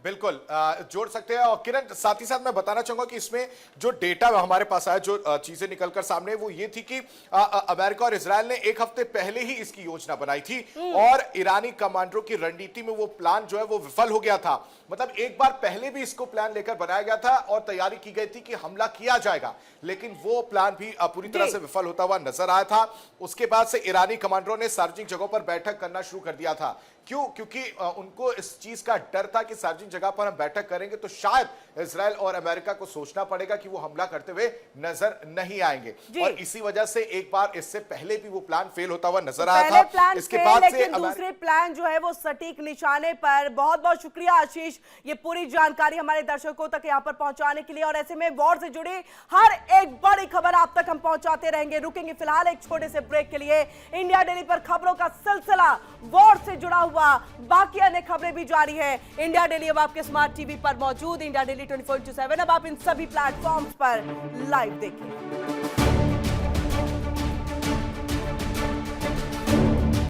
बिल्कुल जोड़ सकते हैं। और किरण, साथ ही साथ मैं बताना चाहूंगा कि इसमें जो डेटा हमारे पास आया, जो चीजें निकलकर सामने, वो ये थी कि अमेरिका और इजरायल ने एक हफ्ते पहले ही इसकी योजना बनाई थी और ईरानी कमांडरों की रणनीति में वो प्लान जो है वो विफल हो गया था। मतलब एक बार पहले भी इसको प्लान लेकर बनाया गया था और तैयारी की गई थी कि हमला किया जाएगा, लेकिन वो प्लान भी पूरी तरह से विफल होता हुआ नजर आया था। उसके बाद से ईरानी कमांडरों ने सार्वजनिक जगहों पर बैठक करना शुरू कर दिया था। क्यों? क्योंकि उनको इस चीज का डर था कि सार्वजनिक जगह पर हम बैठक करेंगे तो शायद इजरायल और अमेरिका को सोचना पड़ेगा कि वो हमला करते हुए नजर नहीं आएंगे, और इसी वजह से एक बार इससे पहले भी वो प्लान फेल होता हुआ नजर आया था। इसके बाद से दूसरे प्लान जो है वो सटीक निशाने पर। बहुत बहुत शुक्रिया आशीष, ये पूरी जानकारी हमारे दर्शकों तक यहाँ पर पहुंचाने के लिए। और ऐसे में वॉर से जुड़ी हर एक बड़ी खबर आप तक हम पहुंचाते रहेंगे। रुकेंगे फिलहाल एक छोटे से ब्रेक के लिए। इंडिया डेली पर खबरों का सिलसिला वॉर से जुड़ा हुआ, बाकी अन्य खबरें भी जारी है। इंडिया डेली अब आपके स्मार्ट टीवी पर मौजूद, इंडिया डेली 24/7 अब आप इन सभी प्लेटफॉर्म्स पर लाइव देखिए।